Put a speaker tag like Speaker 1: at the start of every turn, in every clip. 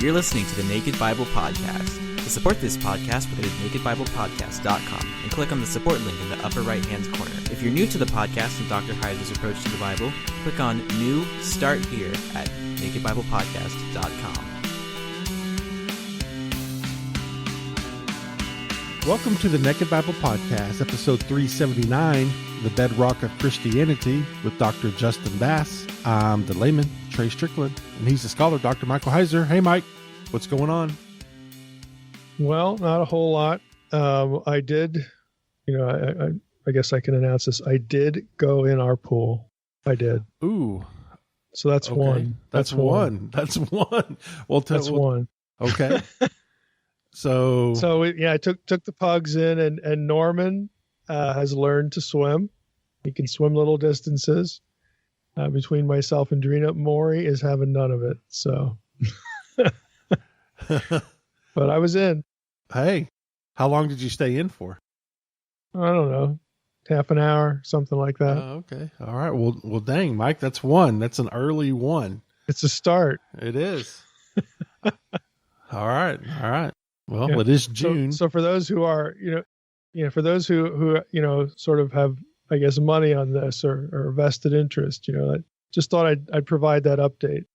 Speaker 1: You're listening to the Naked Bible Podcast. To support this podcast, visit nakedbiblepodcast.com and click on the support link in the upper right-hand corner. If you're new to the podcast and Dr. Heiser's approach to the Bible, click on New Start Here at nakedbiblepodcast.com.
Speaker 2: Welcome to the Naked Bible Podcast, episode 379, The Bedrock of Christianity, with Dr. Justin Bass. I'm the layman, Trey Strickland, and he's the scholar, Dr. Michael Heiser. Hey, Mike, what's going on?
Speaker 3: Well, not a whole lot. I did, I guess I can announce this. I did go in our pool. I did.
Speaker 2: Ooh.
Speaker 3: So that's
Speaker 2: okay.
Speaker 3: one.
Speaker 2: That's one. That's one. Well,
Speaker 3: that's one.
Speaker 2: Okay. So
Speaker 3: I took the pugs in, and Norman has learned to swim. He can swim little distances. Between myself and Drina, Maury is having none of it. So, but I was in.
Speaker 2: Hey, how long did you stay in for?
Speaker 3: I don't know, half an hour, something like that.
Speaker 2: Okay, all right. Well, dang, Mike, that's one. That's an early one.
Speaker 3: It's a start.
Speaker 2: It is. All right. Well, yeah. It is June.
Speaker 3: So for those who are, for those who sort of have, I guess, money on this or vested interest, I just thought I'd provide that update.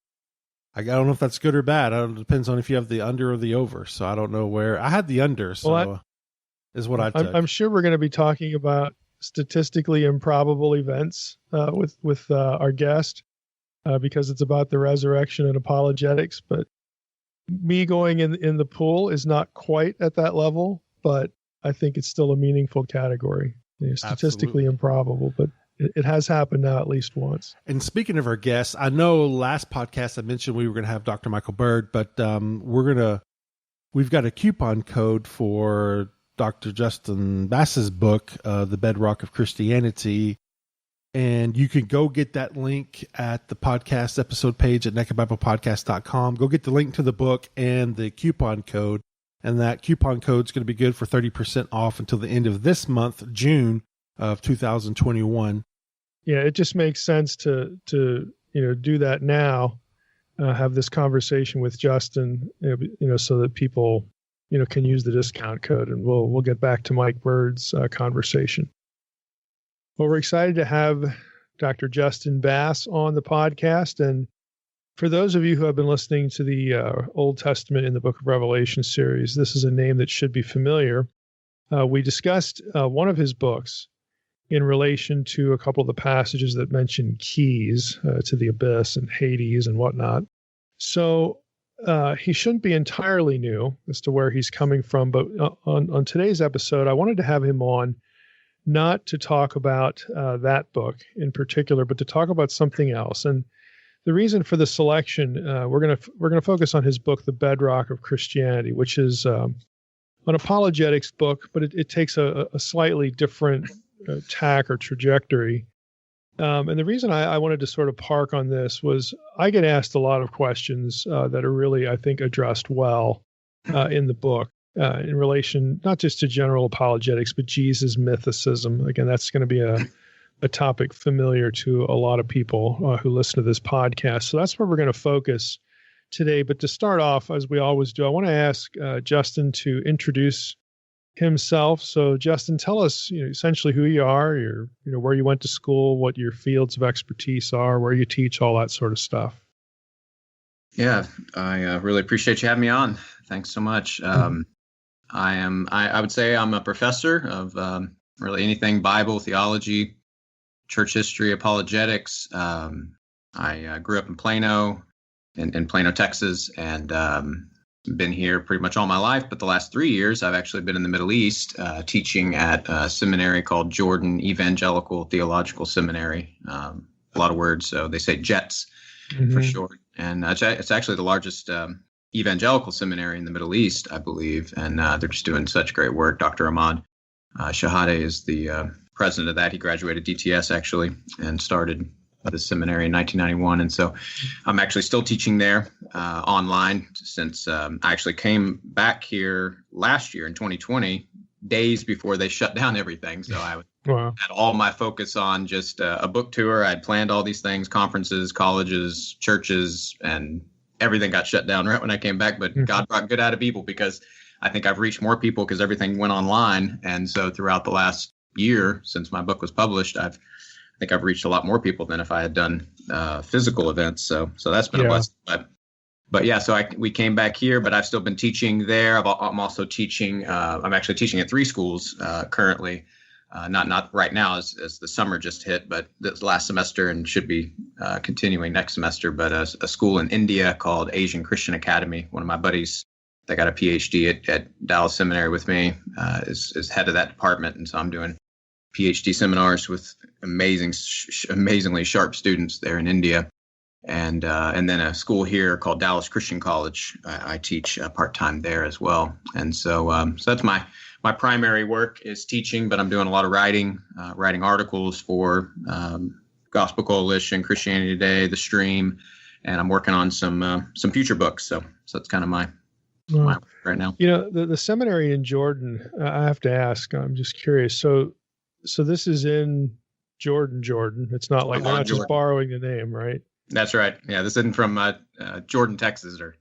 Speaker 2: I don't know if that's good or bad. It depends on if you have the under or the over. So I don't know where I had the under. So is what I took.
Speaker 3: I'm sure we're going to be talking about statistically improbable events with our guest because it's about the resurrection and apologetics. But me going in the pool is not quite at that level, but I think it's still a meaningful category. Statistically improbable, but it has happened now at least once.
Speaker 2: And speaking of our guests, I know last podcast I mentioned we were going to have Dr. Michael Bird, but we've got a coupon code for Dr. Justin Bass's book, The Bedrock of Christianity. And you can go get that link at the podcast episode page at nakedbiblepodcast.com. Go get the link to the book and the coupon code. And that coupon code is going to be good for 30% off until the end of this month, June of 2021.
Speaker 3: Yeah, it just makes sense to do that now, have this conversation with Justin, so that people, can use the discount code, and we'll get back to Mike Bird's conversation. Well, we're excited to have Dr. Justin Bass on the podcast, and for those of you who have been listening to the Old Testament in the Book of Revelation series, this is a name that should be familiar. We discussed one of his books in relation to a couple of the passages that mention keys to the abyss and Hades and whatnot. So he shouldn't be entirely new as to where he's coming from. But on today's episode, I wanted to have him on not to talk about that book in particular, but to talk about something else. And the reason for the selection, we're gonna focus on his book, The Bedrock of Christianity, which is an apologetics book, but it takes a slightly different tack or trajectory. And the reason I wanted to sort of park on this was I get asked a lot of questions that are really, I think, addressed well in the book in relation not just to general apologetics, but Jesus mythicism. Again, that's going to be a topic familiar to a lot of people who listen to this podcast. So that's where we're going to focus today. But to start off, as we always do, I want to ask Justin to introduce himself. So Justin, tell us, essentially who you are, where you went to school, what your fields of expertise are, where you teach, all that sort of stuff.
Speaker 4: Yeah, I really appreciate you having me on. Thanks so much. I would say I'm a professor of really anything Bible, theology, church history, apologetics. I grew up in Plano, in Plano, Texas, and been here pretty much all my life. But the last 3 years, I've actually been in the Middle East teaching at a seminary called Jordan Evangelical Theological Seminary. A lot of words, so they say JETS for short. And it's actually the largest evangelical seminary in the Middle East, I believe. And they're just doing such great work. Dr. Ahmad Shahade is the president of that. He graduated DTS actually and started the seminary in 1991. And so I'm actually still teaching there online since I actually came back here last year in 2020, days before they shut down everything. So I had all my focus on just a book tour. I'd planned all these things, conferences, colleges, churches, and everything got shut down right when I came back. But God brought good out of evil, because I think I've reached more people because everything went online. And so throughout the last year since my book was published, I think I've reached a lot more people than if I had done physical events. So that's been a blessing. But yeah, so we came back here, but I've still been teaching there. I'm also teaching. I'm actually teaching at 3 schools currently. Not right now as the summer just hit, but this last semester, and should be continuing next semester. But a school in India called Asian Christian Academy. One of my buddies that got a PhD at Dallas Seminary with me is head of that department, and so I'm doing PhD seminars with amazingly sharp students there in India, and then a school here called Dallas Christian College. I teach part-time there as well, and so that's my primary work is teaching, but I'm doing a lot of writing articles for Gospel Coalition, Christianity Today, The Stream, and I'm working on some future books. So that's kind of my work right now.
Speaker 3: The seminary in Jordan, I have to ask, I'm just curious. So this is in Jordan. It's not like they're not just borrowing the name, right?
Speaker 4: That's right. Yeah, this isn't from Jordan, Texas, or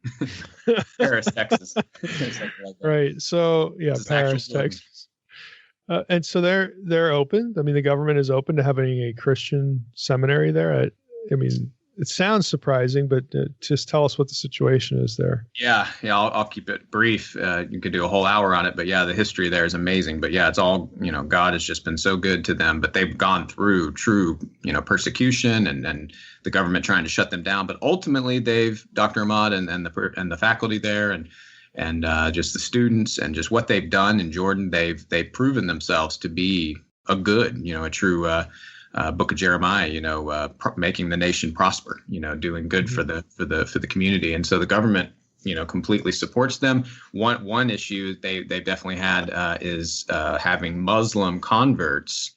Speaker 4: Paris, Texas.
Speaker 3: Right. So yeah, Paris, Texas. And so they're open. I mean, the government is open to having a Christian seminary there. I mean, it sounds surprising, but just tell us what the situation is there. Yeah.
Speaker 4: I'll keep it brief. You could do a whole hour on it, but yeah, the history there is amazing. But yeah, it's all, God has just been so good to them, but they've gone through true, persecution and the government trying to shut them down. But ultimately, Dr. Ahmad and the faculty there and just the students and just what they've done in Jordan, they've proven themselves to be a true Book of Jeremiah, making the nation prosper, doing good for the community. And so the government, completely supports them. One issue they've definitely had is having Muslim converts,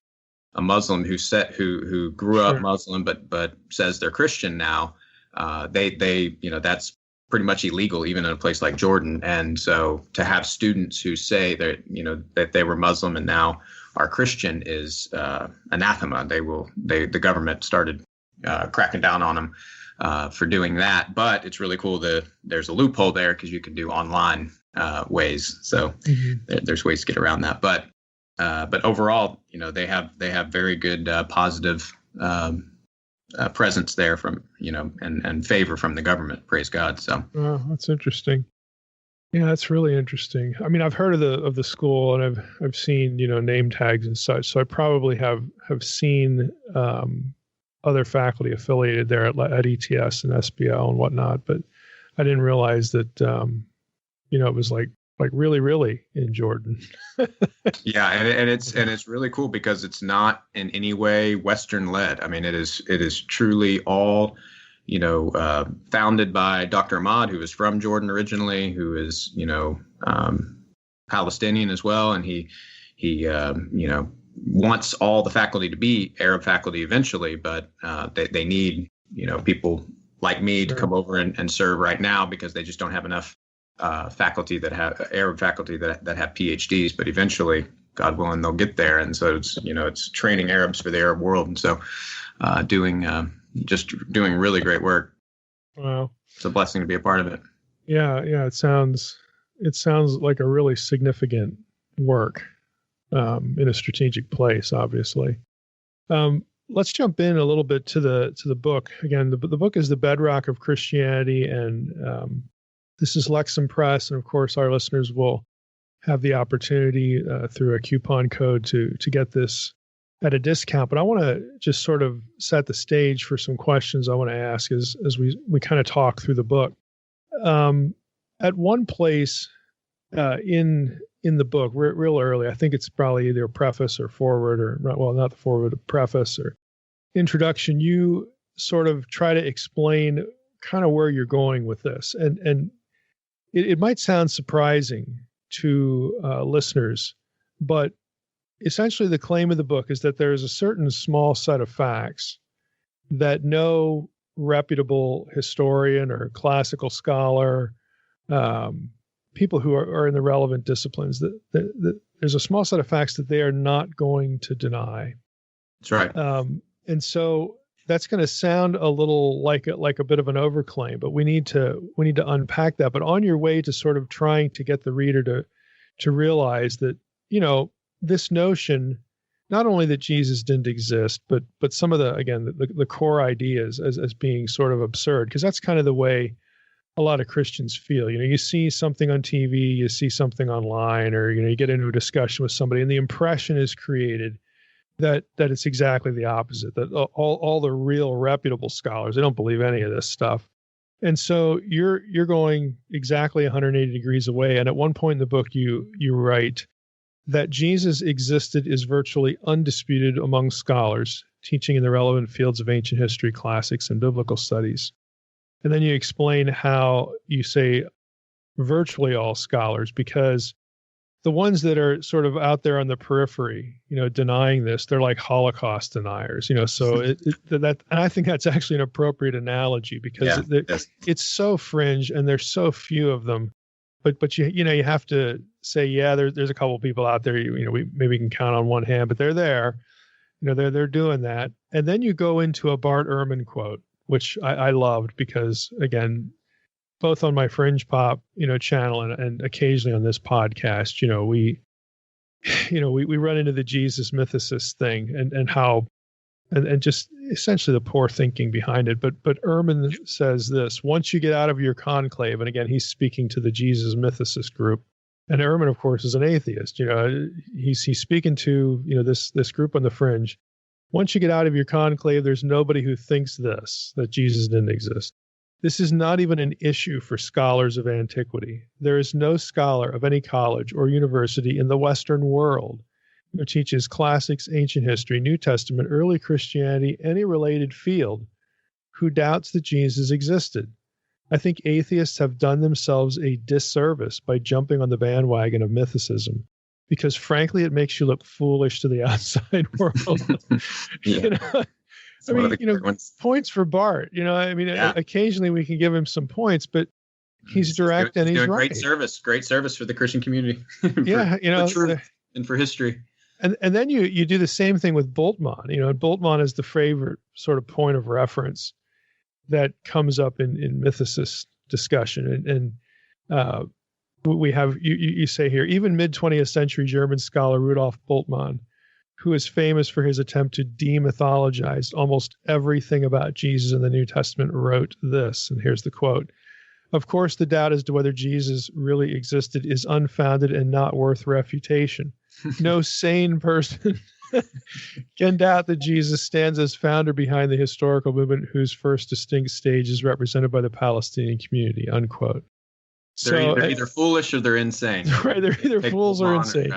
Speaker 4: a Muslim who grew up Muslim but says they're Christian now. That's pretty much illegal even in a place like Jordan. And so to have students who say that they were Muslim and now are Christian is anathema. The government started cracking down on them for doing that. But it's really cool that there's a loophole there because you can do online ways. So there's ways to get around that. But overall, they have very good positive presence there from and favor from the government. Praise God. So
Speaker 3: that's interesting. Yeah, that's really interesting. I mean, I've heard of the school and I've seen, name tags and such. So I probably have seen other faculty affiliated there at ETS and SBL and whatnot, but I didn't realize that it was like really, really in Jordan.
Speaker 4: Yeah, and it's really cool because it's not in any way Western led. I mean, it is truly all founded by Dr. Ahmad, who is from Jordan originally, who is, Palestinian as well. And he wants all the faculty to be Arab faculty eventually, but they need, people like me to come over and serve right now because they just don't have enough faculty that have Arab faculty that have PhDs, but eventually, God willing, they'll get there. And so it's training Arabs for the Arab world. And so doing really great work.
Speaker 3: Wow.
Speaker 4: It's a blessing to be a part of it.
Speaker 3: Yeah. It sounds like a really significant work in a strategic place, obviously. Let's jump in a little bit to the book. Again, the book is The Bedrock of Christianity, and this is Lexham Press, and of course our listeners will have the opportunity through a coupon code to get this at a discount. But I want to just sort of set the stage for some questions I want to ask as we kind of talk through the book. At one place in the book, real early, I think it's probably either a preface or forward, or not the forward, a preface or introduction, you sort of try to explain kind of where you're going with this. And it might sound surprising to listeners, but essentially the claim of the book is that there is a certain small set of facts that no reputable historian or classical scholar, people who are in the relevant disciplines, that there's a small set of facts that they are not going to deny.
Speaker 4: That's right.
Speaker 3: And so that's going to sound a little like a bit of an overclaim, but we need to unpack that. But on your way to sort of trying to get the reader to realize that, this notion, not only that Jesus didn't exist, but some of the core ideas as being sort of absurd, because that's kind of the way a lot of Christians feel. You see something on TV, you see something online, or you get into a discussion with somebody, and the impression is created that it's exactly the opposite, that all the real reputable scholars, they don't believe any of this stuff. And so you're going exactly 180 degrees away. And at one point in the book, you write that Jesus existed is virtually undisputed among scholars teaching in the relevant fields of ancient history, classics, and biblical studies. And then you explain how you say virtually all scholars, because the ones that are sort of out there on the periphery, denying this, they're like Holocaust deniers, so and I think that's actually an appropriate analogy, because it's so fringe and there's so few of them. But you have to say, there's a couple of people out there, we maybe can count on one hand, but they're there, they're doing that. And then you go into a Bart Ehrman quote, which I loved, because again, both on my Fringe Pop, channel and occasionally on this podcast, we run into the Jesus mythicist thing and how, and just essentially the poor thinking behind it. But Ehrman says this: once you get out of your conclave, and again, he's speaking to the Jesus mythicist group, and Ehrman, of course, is an atheist. He's speaking to this group on the fringe. Once you get out of your conclave, there's nobody who thinks that Jesus didn't exist. This is not even an issue for scholars of antiquity. There is no scholar of any college or university in the Western world who teaches classics, ancient history, New Testament, early Christianity, any related field, who doubts that Jesus existed. I think atheists have done themselves a disservice by jumping on the bandwagon of mythicism, because frankly, it makes you look foolish to the outside world. Points for Bart. Occasionally we can give him some points, but he's direct and he's right.
Speaker 4: Great service for the Christian community. For truth and for history.
Speaker 3: And then you do the same thing with Bultmann. Bultmann is the favorite sort of point of reference that comes up in mythicist discussion. And we have, you say here, even mid-20th century German scholar Rudolf Bultmann, who is famous for his attempt to demythologize almost everything about Jesus in the New Testament, wrote this, and here's the quote: "Of course, the doubt as to whether Jesus really existed is unfounded and not worth refutation. No sane person can doubt that Jesus stands as founder behind the historical movement whose first distinct stage is represented by the Palestinian community," unquote.
Speaker 4: They're either foolish or they're insane.
Speaker 3: Right, they're either fools or insane.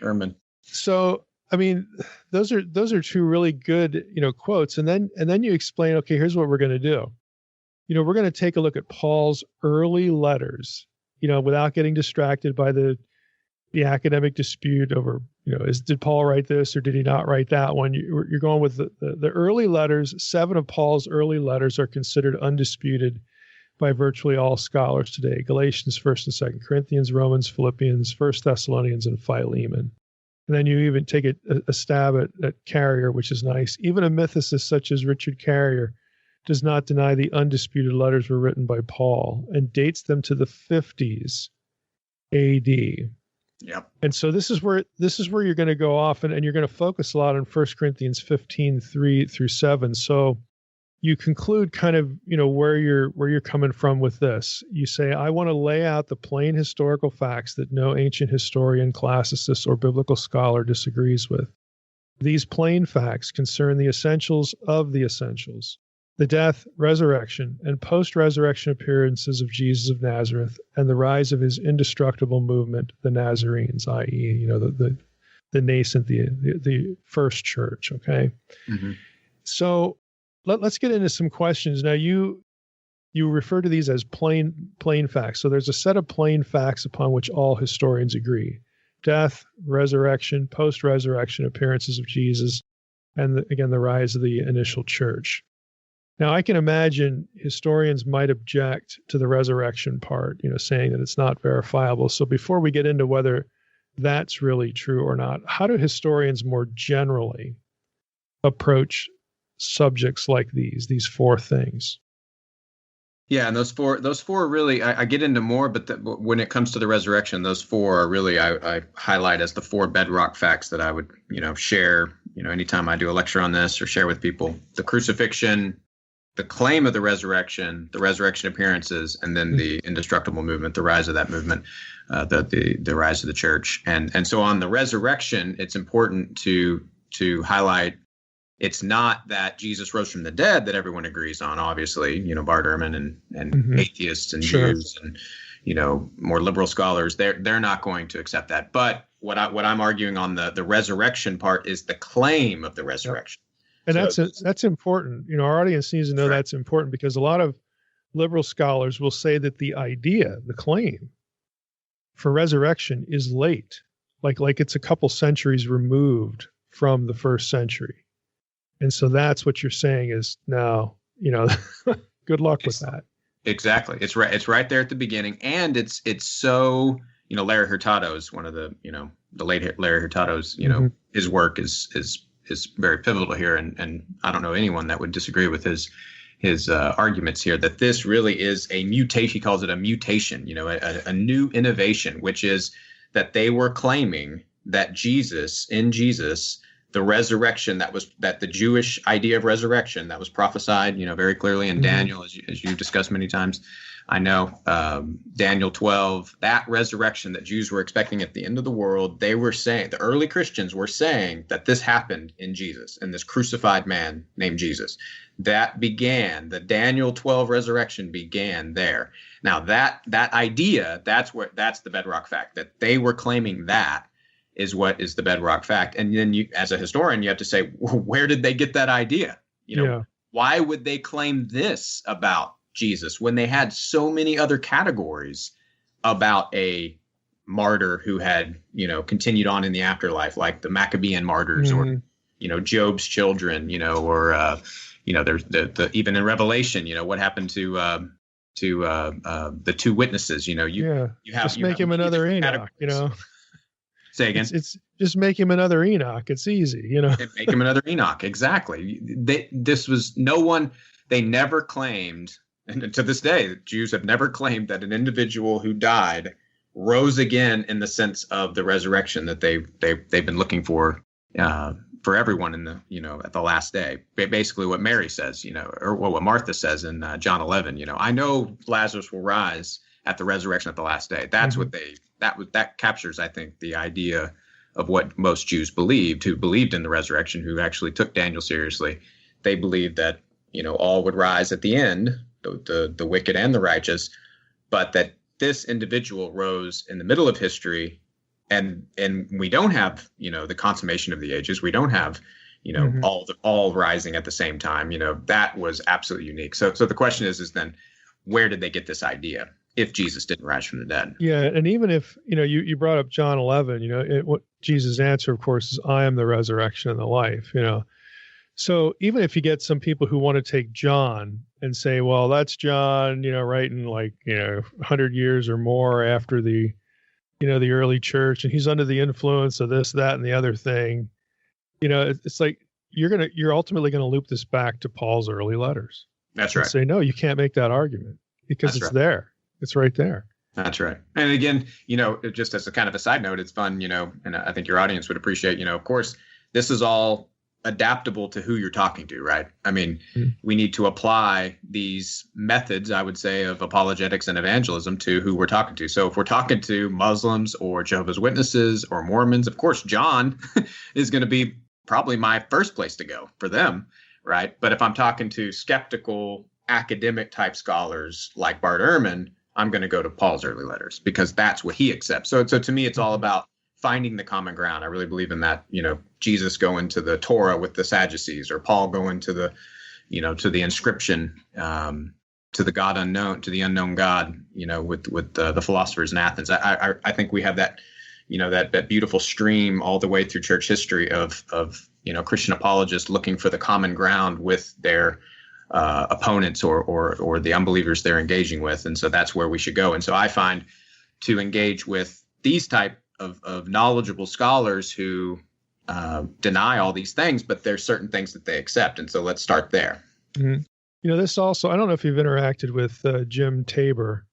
Speaker 4: Ehrman.
Speaker 3: So, I mean, those are two really good, quotes. And then you explain, okay, here's what we're going to do. We're going to take a look at Paul's early letters, without getting distracted by the academic dispute over, did Paul write this or did he not write that one? You're going with the early letters. 7 of Paul's early letters are considered undisputed by virtually all scholars today: Galatians, 1st and 2nd Corinthians, Romans, Philippians, 1st Thessalonians, and Philemon. And then you even take a stab at Carrier, which is nice. Even a mythicist such as Richard Carrier does not deny the undisputed letters were written by Paul and dates them to the 50s AD.
Speaker 4: Yep. And
Speaker 3: so this is where you're going to go off and you're going to focus a lot on 1 Corinthians 15:3-7. So you conclude kind of, where you're coming from with this. You say, I want to lay out the plain historical facts that no ancient historian, classicist, or biblical scholar disagrees with. These plain facts concern the essentials of the essentials: the death, resurrection, and post-resurrection appearances of Jesus of Nazareth, and the rise of his indestructible movement, the Nazarenes, i.e., the nascent, the first church. Okay. Mm-hmm. So let's get into some questions. Now, you refer to these as plain facts. So there's a set of plain facts upon which all historians agree: death, resurrection, post-resurrection appearances of Jesus, and again, the rise of the initial church. Now, I can imagine historians might object to the resurrection part, saying that it's not verifiable. So before we get into whether that's really true or not, how do historians more generally approach subjects like these four things.
Speaker 4: Yeah, and those four really, I get into more, but when it comes to the resurrection, those four are really, I highlight as the four bedrock facts that I would, share, anytime I do a lecture on this or share with people: the crucifixion, the claim of the resurrection appearances, and then the indestructible movement, the rise of that movement, the rise of the church. And so on the resurrection, it's important to highlight, it's not that Jesus rose from the dead that everyone agrees on, obviously, Bart Ehrman and atheists and Jews and, more liberal scholars, they're not going to accept that. But what I'm arguing on the resurrection part is the claim of the resurrection.
Speaker 3: And that's important. Our audience needs to know that's important, because a lot of liberal scholars will say that the idea, the claim for resurrection is late, like it's a couple centuries removed from the first century. And so that's what you're saying is, no, good luck with that. Exactly.
Speaker 4: It's right there at the beginning. And it's so, Larry Hurtado's one of the, the late Larry Hurtado's, his work is very pivotal here. And I don't know anyone that would disagree with his arguments here, that this really is a mutation. He calls it a mutation, a new innovation, which is that they were claiming that in Jesus, the resurrection that the Jewish idea of resurrection that was prophesied, very clearly in Daniel, as you discussed many times. I know Daniel 12, that resurrection that Jews were expecting at the end of the world, they were saying, the early Christians were saying that this happened in Jesus, in this crucified man named Jesus. That began, the Daniel 12 resurrection began there. Now that idea, that's the bedrock fact, that they were claiming that is what is the bedrock fact. And then you, as a historian, you have to say, well, where did they get that idea? Why would they claim this about Jesus when they had so many other categories about a martyr who had, continued on in the afterlife, like the Maccabean martyrs or, Job's children, or, there's the even in Revelation, what happened to the two witnesses, you have
Speaker 3: just make him another Enoch,
Speaker 4: Say again.
Speaker 3: It's just make him another Enoch. It's easy,
Speaker 4: Make him another Enoch. Exactly. They never claimed, and to this day, Jews have never claimed that an individual who died rose again in the sense of the resurrection that they've been looking for everyone in the, at the last day. Basically what Mary says, or what Martha says in John 11, I know Lazarus will rise at the resurrection at the last day. That's what that captures, I think, the idea of what most Jews believed, who believed in the resurrection, who actually took Daniel seriously. They believed that, all would rise at the end, the wicked and the righteous, but that this individual rose in the middle of history, and we don't have, the consummation of the ages. We don't have, all rising at the same time. That was absolutely unique. So the question is then, where did they get this idea if Jesus didn't rise from the dead?
Speaker 3: Yeah, and even if, you brought up John 11, what Jesus' answer, of course, is, I am the resurrection and the life, So even if you get some people who want to take John and say, well, that's John, writing 100 years or more after the early church, and he's under the influence of this, that, and the other thing, it's like you're ultimately going to loop this back to Paul's early letters.
Speaker 4: That's right.
Speaker 3: Say, no, you can't make that argument because it's there. It's right there.
Speaker 4: That's right. And again, just as a kind of a side note, it's fun, and I think your audience would appreciate, of course, this is all adaptable to who you're talking to, right? I mean, we need to apply these methods, I would say, of apologetics and evangelism to who we're talking to. So if we're talking to Muslims or Jehovah's Witnesses or Mormons, of course, John is going to be probably my first place to go for them, right? But if I'm talking to skeptical academic type scholars like Bart Ehrman, I'm going to go to Paul's early letters because that's what he accepts. So to me, it's all about finding the common ground. I really believe in that, Jesus going to the Torah with the Sadducees, or Paul going to the, to the inscription, to the God unknown, to the unknown God, with the philosophers in Athens. I think we have that, that beautiful stream all the way through church history of Christian apologists looking for the common ground with their opponents or the unbelievers they're engaging with. And so that's where we should go. And so I find to engage with these type of knowledgeable scholars who, deny all these things, but there's certain things that they accept. And so let's start there.
Speaker 3: Mm-hmm. This also, I don't know if you've interacted with Jim Tabor,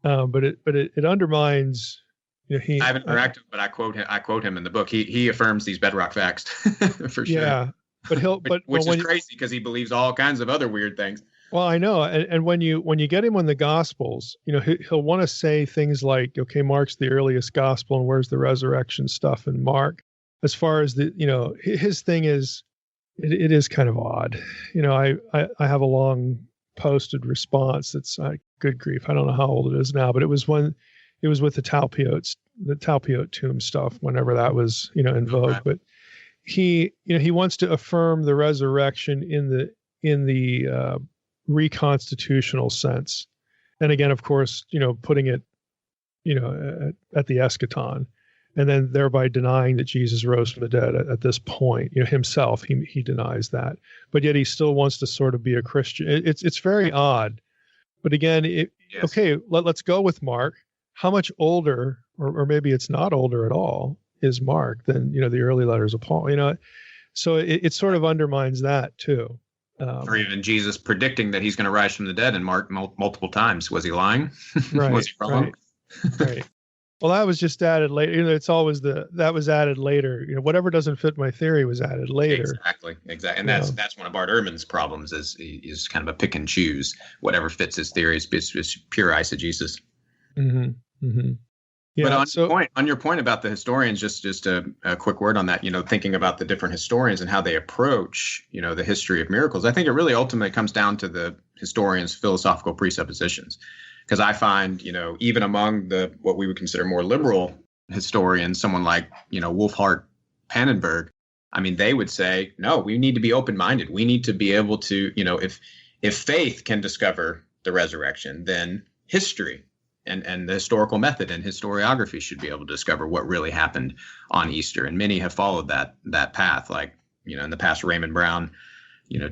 Speaker 3: but it undermines.
Speaker 4: I haven't interacted, but I quote him in the book. He affirms these bedrock facts for sure.
Speaker 3: Yeah, but
Speaker 4: which is crazy because he believes all kinds of other weird things.
Speaker 3: Well, I know, and when you get him on the Gospels, he'll want to say things like, okay, Mark's the earliest gospel, and where's the resurrection stuff in Mark? As far as his thing is, it is kind of odd. I have a long posted response that's good grief. I don't know how old it is now, but it was with the Talpiot tomb stuff, whenever that was, in vogue. Right. But he wants to affirm the resurrection in the reconstitutional sense. And again, of course, putting it, at the eschaton, and then thereby denying that Jesus rose from the dead at this point. Himself, he denies that, but yet he still wants to sort of be a Christian. It's very odd. But again, yes. Okay, let's go with Mark. How much older, or maybe it's not older at all, is Mark than the early letters of Paul? So it sort of undermines that too.
Speaker 4: Or even Jesus predicting that he's going to rise from the dead in Mark multiple times. Was he lying?
Speaker 3: Right.
Speaker 4: Was he wrong?
Speaker 3: Right. Well, that was just added later. It's always that was added later. Whatever doesn't fit my theory was added later.
Speaker 4: Exactly. And that's one of Bart Ehrman's problems is he's kind of a pick and choose. Whatever fits his theory is pure eisegesis.
Speaker 3: Mm-hmm. Mm-hmm. Yeah.
Speaker 4: But on your point about the historians, just a quick word on that. Thinking about the different historians and how they approach the history of miracles, I think it really ultimately comes down to the historians' philosophical presuppositions. Because I find, even among what we would consider more liberal historians, someone like, Wolfhart Pannenberg, I mean, they would say, no, we need to be open-minded. We need to be able to, if faith can discover the resurrection, then history and the historical method and historiography should be able to discover what really happened on Easter. And many have followed that path, like, in the past, Raymond Brown,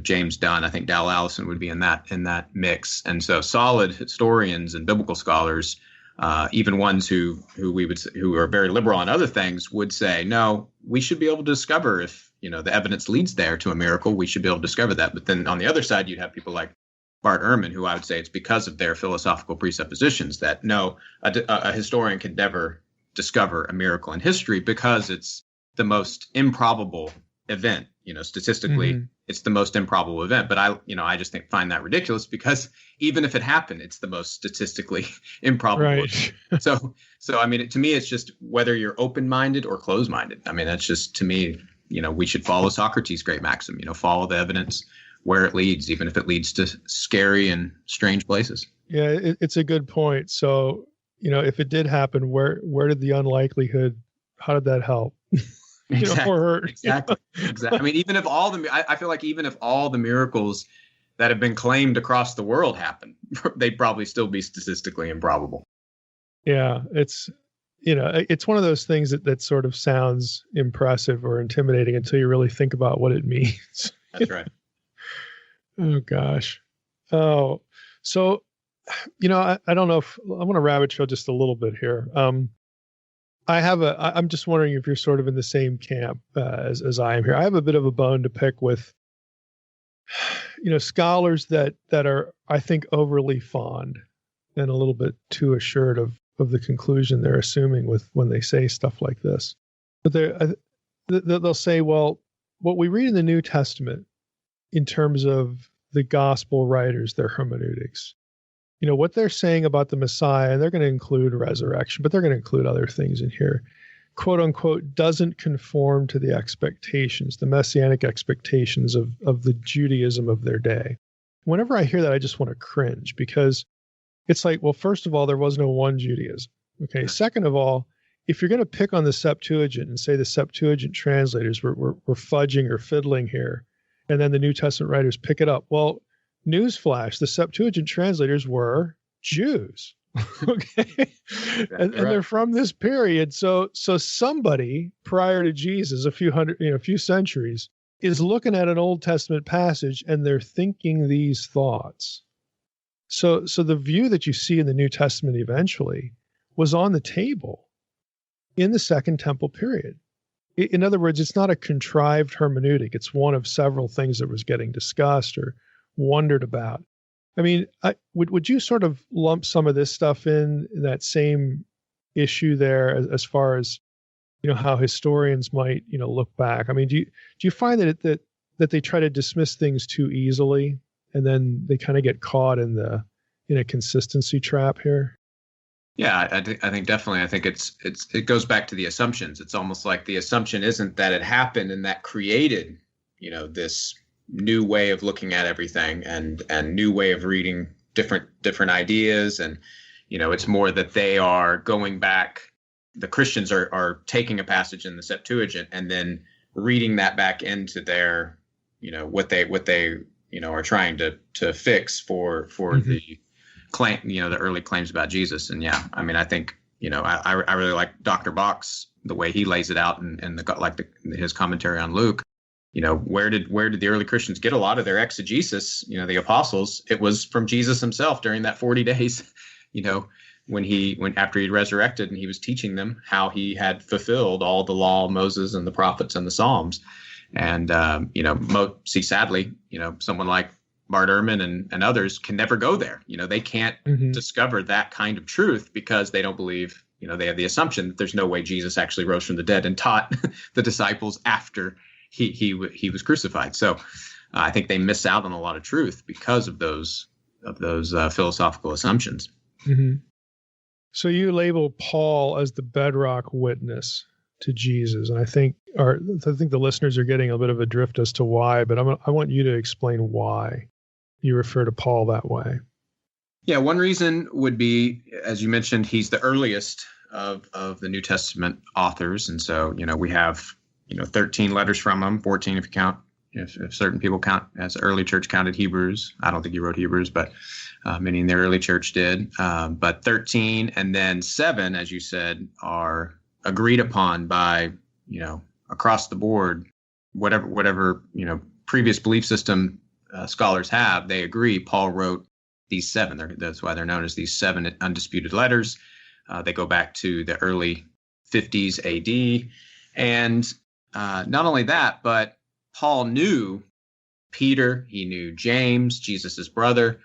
Speaker 4: James Dunn, I think Dal Allison would be in that mix. And so solid historians and biblical scholars, even ones who are very liberal on other things, would say, no, we should be able to discover if, the evidence leads there to a miracle, we should be able to discover that. But then on the other side, you'd have people like Bart Ehrman, who I would say it's because of their philosophical presuppositions that no, a historian can never discover a miracle in history because it's the most improbable event. Statistically, mm-hmm. It's the most improbable event. But I just find that ridiculous because even if it happened, it's the most statistically improbable.
Speaker 3: Right.
Speaker 4: So I mean, to me, it's just whether you're open-minded or closed-minded. I mean, that's just, to me, we should follow Socrates' great maxim. Follow the evidence where it leads, even if it leads to scary and strange places.
Speaker 3: Yeah, it's a good point. So, if it did happen, where did the unlikelihood? How did that help?
Speaker 4: Exactly.
Speaker 3: Or hurt.
Speaker 4: Exactly. I mean, I feel like even if all the miracles that have been claimed across the world happen, they'd probably still be statistically improbable.
Speaker 3: Yeah, it's one of those things that sort of sounds impressive or intimidating until you really think about what it means.
Speaker 4: That's right.
Speaker 3: Oh gosh. Oh, so I don't know if I want to rabbit trail just a little bit here. I'm just wondering if you're sort of in the same camp as I am here. I have a bit of a bone to pick with, scholars that are, I think, overly fond and a little bit too assured of the conclusion they're assuming when they say stuff like this. But they'll say, well, what we read in the New Testament in terms of the gospel writers, their hermeneutics, what they're saying about the Messiah, and they're going to include resurrection, but they're going to include other things in here, quote unquote, doesn't conform to the expectations, the messianic expectations of the Judaism of their day. Whenever I hear that, I just want to cringe because it's like, well, first of all, there was no one Judaism. Okay. Second of all, if you're going to pick on the Septuagint and say the Septuagint translators were fudging or fiddling here, and then the New Testament writers pick it up, well, newsflash, the Septuagint translators were Jews. Okay. And they're from this period. So somebody prior to Jesus, a few centuries, is looking at an Old Testament passage and they're thinking these thoughts. So the view that you see in the New Testament eventually was on the table in the Second Temple period. in other words, it's not a contrived hermeneutic. It's one of several things that was getting discussed or wondered about. I mean, would you sort of lump some of this stuff in that same issue there as far as, how historians might, look back? I mean, do you find that they try to dismiss things too easily and then they kind of get caught in a consistency trap here?
Speaker 4: Yeah, I think definitely. I think it goes back to the assumptions. It's almost like the assumption isn't that it happened and that created, this new way of looking at everything and new way of reading different ideas. And, it's more that they are going back. The Christians are taking a passage in the Septuagint and then reading that back into their, what they are trying to fix for the claim, the early claims about Jesus. And yeah, I mean, I think, I really like Dr. Bach's, the way he lays it out and his commentary on Luke. Where did the early Christians get a lot of their exegesis? The apostles, it was from Jesus himself during that 40 days, when after he'd resurrected and he was teaching them how he had fulfilled all the law of Moses and the prophets and the Psalms. And, sadly, someone like Bart Ehrman and others can never go there. They can't discover that kind of truth because they don't believe, they have the assumption that there's no way Jesus actually rose from the dead and taught the disciples after he was crucified. So I think they miss out on a lot of truth because of those philosophical assumptions.
Speaker 3: Mm-hmm. So you label Paul as the bedrock witness to Jesus, and I think the listeners are getting a bit of a drift as to why, but I want you to explain why you refer to Paul that way.
Speaker 4: Yeah, one reason would be, as you mentioned, he's the earliest of the New Testament authors, and so we have 13 letters from him, 14 if you count, if certain people count as early church counted Hebrews. I don't think he wrote Hebrews, but many in the early church did. But 13 and then 7, as you said, are agreed upon by, across the board, whatever, previous belief system scholars have, they agree Paul wrote these 7. That's why they're known as these 7 undisputed letters. They go back to the early 50s AD. And not only that, but Paul knew Peter, he knew James, Jesus's brother.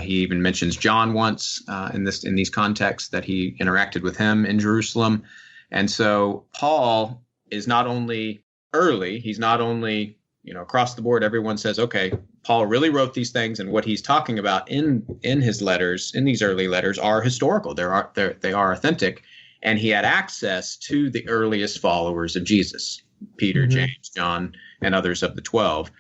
Speaker 4: He even mentions John once in these contexts that he interacted with him in Jerusalem. And so Paul is not only early, he's not only, across the board, everyone says, okay, Paul really wrote these things, and what he's talking about in his letters, in these early letters, are historical. They are authentic, and he had access to the earliest followers of Jesus, Peter, James, John, and others of the 12.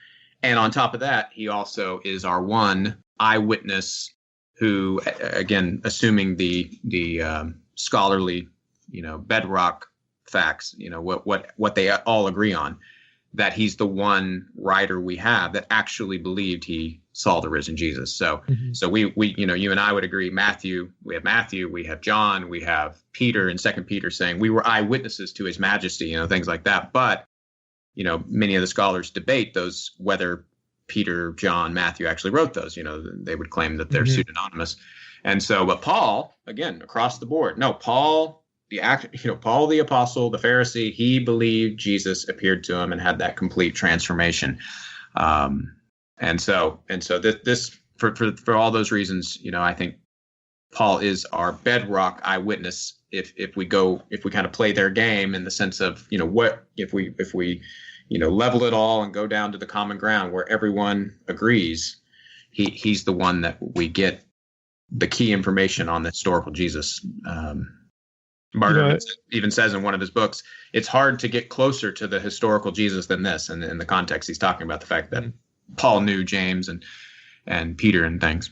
Speaker 4: And on top of that, he also is our one eyewitness who, again, assuming the scholarly, bedrock facts, what they all agree on, that he's the one writer we have that actually believed he saw the risen Jesus. So, so we you and I would agree. We have John, we have Peter in 2 Peter saying we were eyewitnesses to his majesty, things like that. But, many of the scholars debate those, whether Peter, John, Matthew actually wrote those. They would claim that they're pseudonymous. And so, but Paul, again, across the board, no, Paul the apostle, the Pharisee, he believed Jesus appeared to him and had that complete transformation. And so this for all those reasons, I think Paul is our bedrock eyewitness. If we kind of play their game in the sense of, what if we level it all and go down to the common ground where everyone agrees, he's the one that we get the key information on the historical Jesus. Barter even says in one of his books, it's hard to get closer to the historical Jesus than this. And in the context, he's talking about the fact that Paul knew James and Peter and things.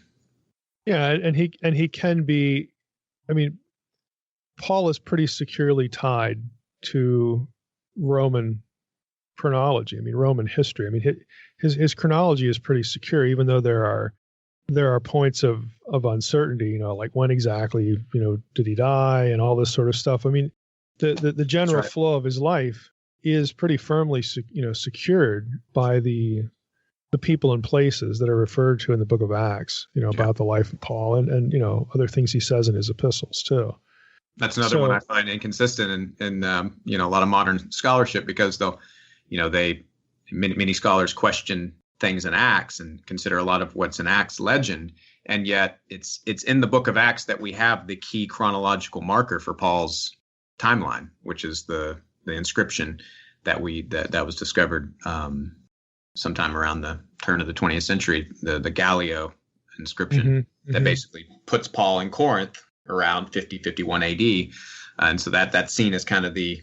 Speaker 3: Yeah, and he can be. I mean, Paul is pretty securely tied to Roman chronology. I mean, Roman history. I mean, his chronology is pretty secure, even though there are points of uncertainty, like when exactly, did he die and all this sort of stuff. I mean, the general flow of his life is pretty firmly, secured by the people and places that are referred to in the book of Acts, about the life of Paul and other things he says in his epistles too.
Speaker 4: That's another one I find inconsistent in a lot of modern scholarship, because many scholars question things in Acts and consider a lot of what's in Acts legend, and yet it's in the book of Acts that we have the key chronological marker for Paul's timeline, which is the inscription that was discovered sometime around the turn of the 20th century, the Gallio inscription that basically puts Paul in Corinth around 50-51 AD. And so that's seen as kind of the,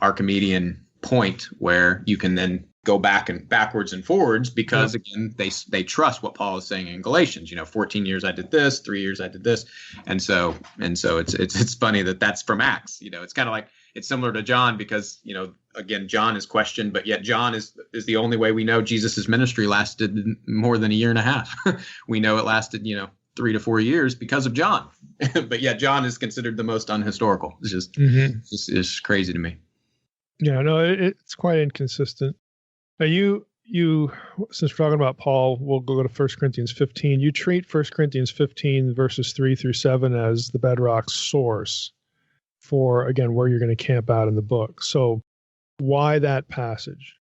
Speaker 4: Archimedean point where you can then go backwards and forwards, because again, they trust what Paul is saying in Galatians, 14 years I did this, 3 years I did this. And so it's funny that's from Acts. It's kind of like, it's similar to John, because, again, John is questioned, but yet John is the only way we know Jesus's ministry lasted more than a year and a half. We know it lasted, 3 to 4 years because of John, but yet John is considered the most unhistorical. It's just, it's crazy to me.
Speaker 3: Yeah, no, it's quite inconsistent. Now you, since we're talking about Paul, we'll go to 1 Corinthians 15. You treat 1 Corinthians 15 verses 3-7 as the bedrock source for, again, where you're going to camp out in the book. So why that passage?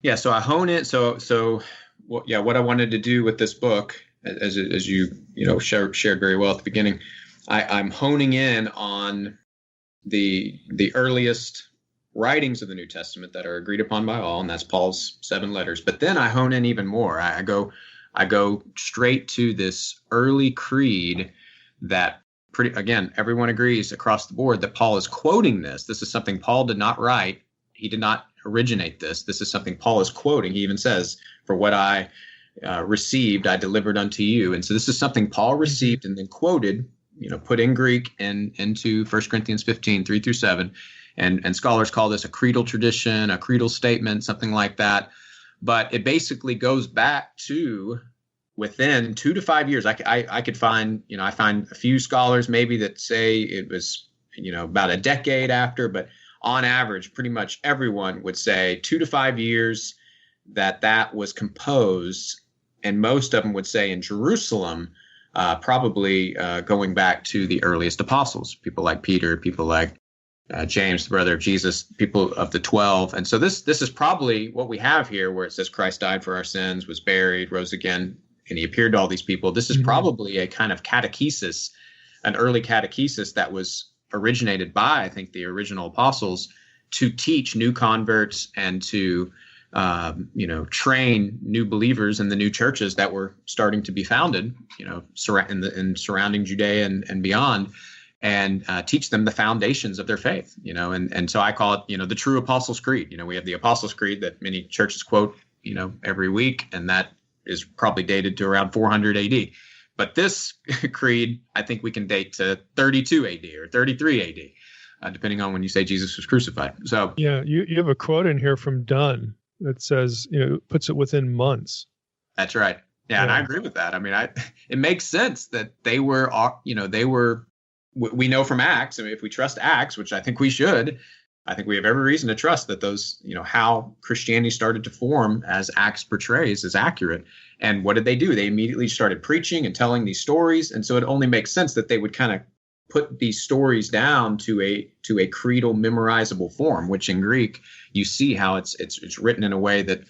Speaker 4: Yeah, so I hone it. So what I wanted to do with this book, as you shared very well at the beginning, I'm honing in on the earliest writings of the New Testament that are agreed upon by all, and that's Paul's 7 letters. But then I hone in even more. I go straight to this early creed that everyone agrees across the board that Paul is quoting this. This is something Paul did not write. He did not originate this. This is something Paul is quoting. He even says, "For what I received, I delivered unto you." And so this is something Paul received and then quoted, put in Greek and into 1 Corinthians 15, 3-7. And scholars call this a creedal tradition, a creedal statement, something like that. But it basically goes back to within 2 to 5 years. I could find, I find a few scholars maybe that say it was, about a decade after, but on average, pretty much everyone would say 2 to 5 years that was composed. And most of them would say in Jerusalem, probably going back to the earliest apostles, people like Peter, people like James, the brother of Jesus, people of the 12. And so this is probably what we have here, where it says Christ died for our sins, was buried, rose again, and he appeared to all these people. This is probably a kind of catechesis, an early catechesis that was originated by, I think, the original apostles to teach new converts and to train new believers in the new churches that were starting to be founded, in surrounding Judea and beyond, and teach them the foundations of their faith, and so I call it, the true Apostles' Creed. We have the Apostles' Creed that many churches quote, every week, and that is probably dated to around 400 AD. But this creed, I think we can date to 32 AD or 33 AD, depending on when you say Jesus was crucified. So
Speaker 3: yeah, you have a quote in here from Dunn that says, puts it within months.
Speaker 4: That's right. Yeah, and I agree with that. I mean, it makes sense that they were. We know from Acts, if we trust Acts, which I think we should, I think we have every reason to trust that those, how Christianity started to form as Acts portrays is accurate. And what did they do? They immediately started preaching and telling these stories. And so it only makes sense that they would kind of put these stories down to a creedal memorizable form, which in Greek, you see how it's written in a way that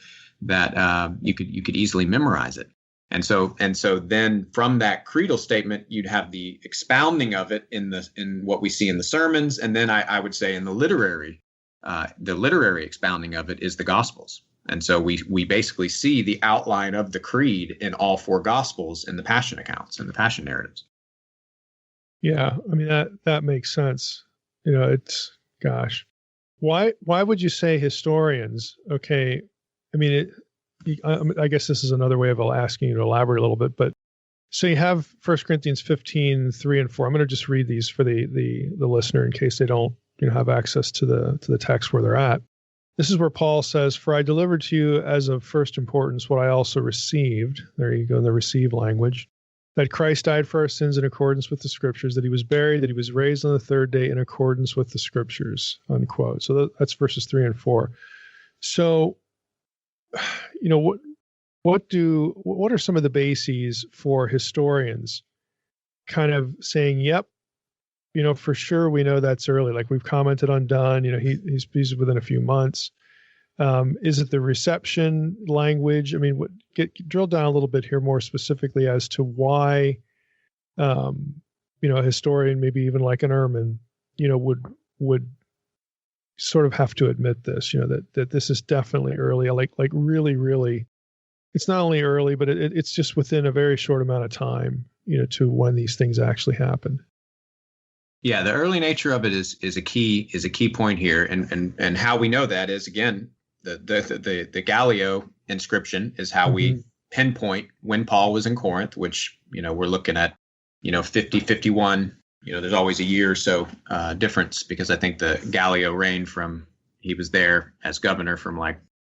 Speaker 4: you could easily memorize it. And so then from that creedal statement, you'd have the expounding of it in what we see in the sermons. And then I would say in the literary expounding of it is the Gospels. And so we basically see the outline of the creed in all 4 Gospels in the Passion accounts and the Passion narratives.
Speaker 3: Yeah, I mean, that makes sense. It's, gosh, why would you say historians? Okay, I mean, I guess this is another way of asking you to elaborate a little bit, but so you have 1 Corinthians 15, 3 and 4. I'm going to just read these for the listener in case they don't have access to the text where they're at. This is where Paul says, "For I delivered to you as of first importance what I also received." There you go, in the receive language. "That Christ died for our sins in accordance with the Scriptures, that he was buried, that he was raised on the 3rd day in accordance with the Scriptures," unquote. So that's verses 3 and 4. So, what are some of the bases for historians kind of saying, yep, for sure we know that's early. Like we've commented on Dunn, he's within a few months. Is it the reception language? I mean, drill down a little bit here more specifically as to why, a historian, maybe even like an Ehrman, would sort of have to admit this, that this is definitely early, like really, really, it's not only early, but it's just within a very short amount of time, to when these things actually happen.
Speaker 4: Yeah, the early nature of it is a key point here, and how we know that is, again, the Gallio inscription is how we pinpoint when Paul was in Corinth, which we're looking at 50, 51. There's always a year or so difference, because I think the Gallio reigned he was there as governor from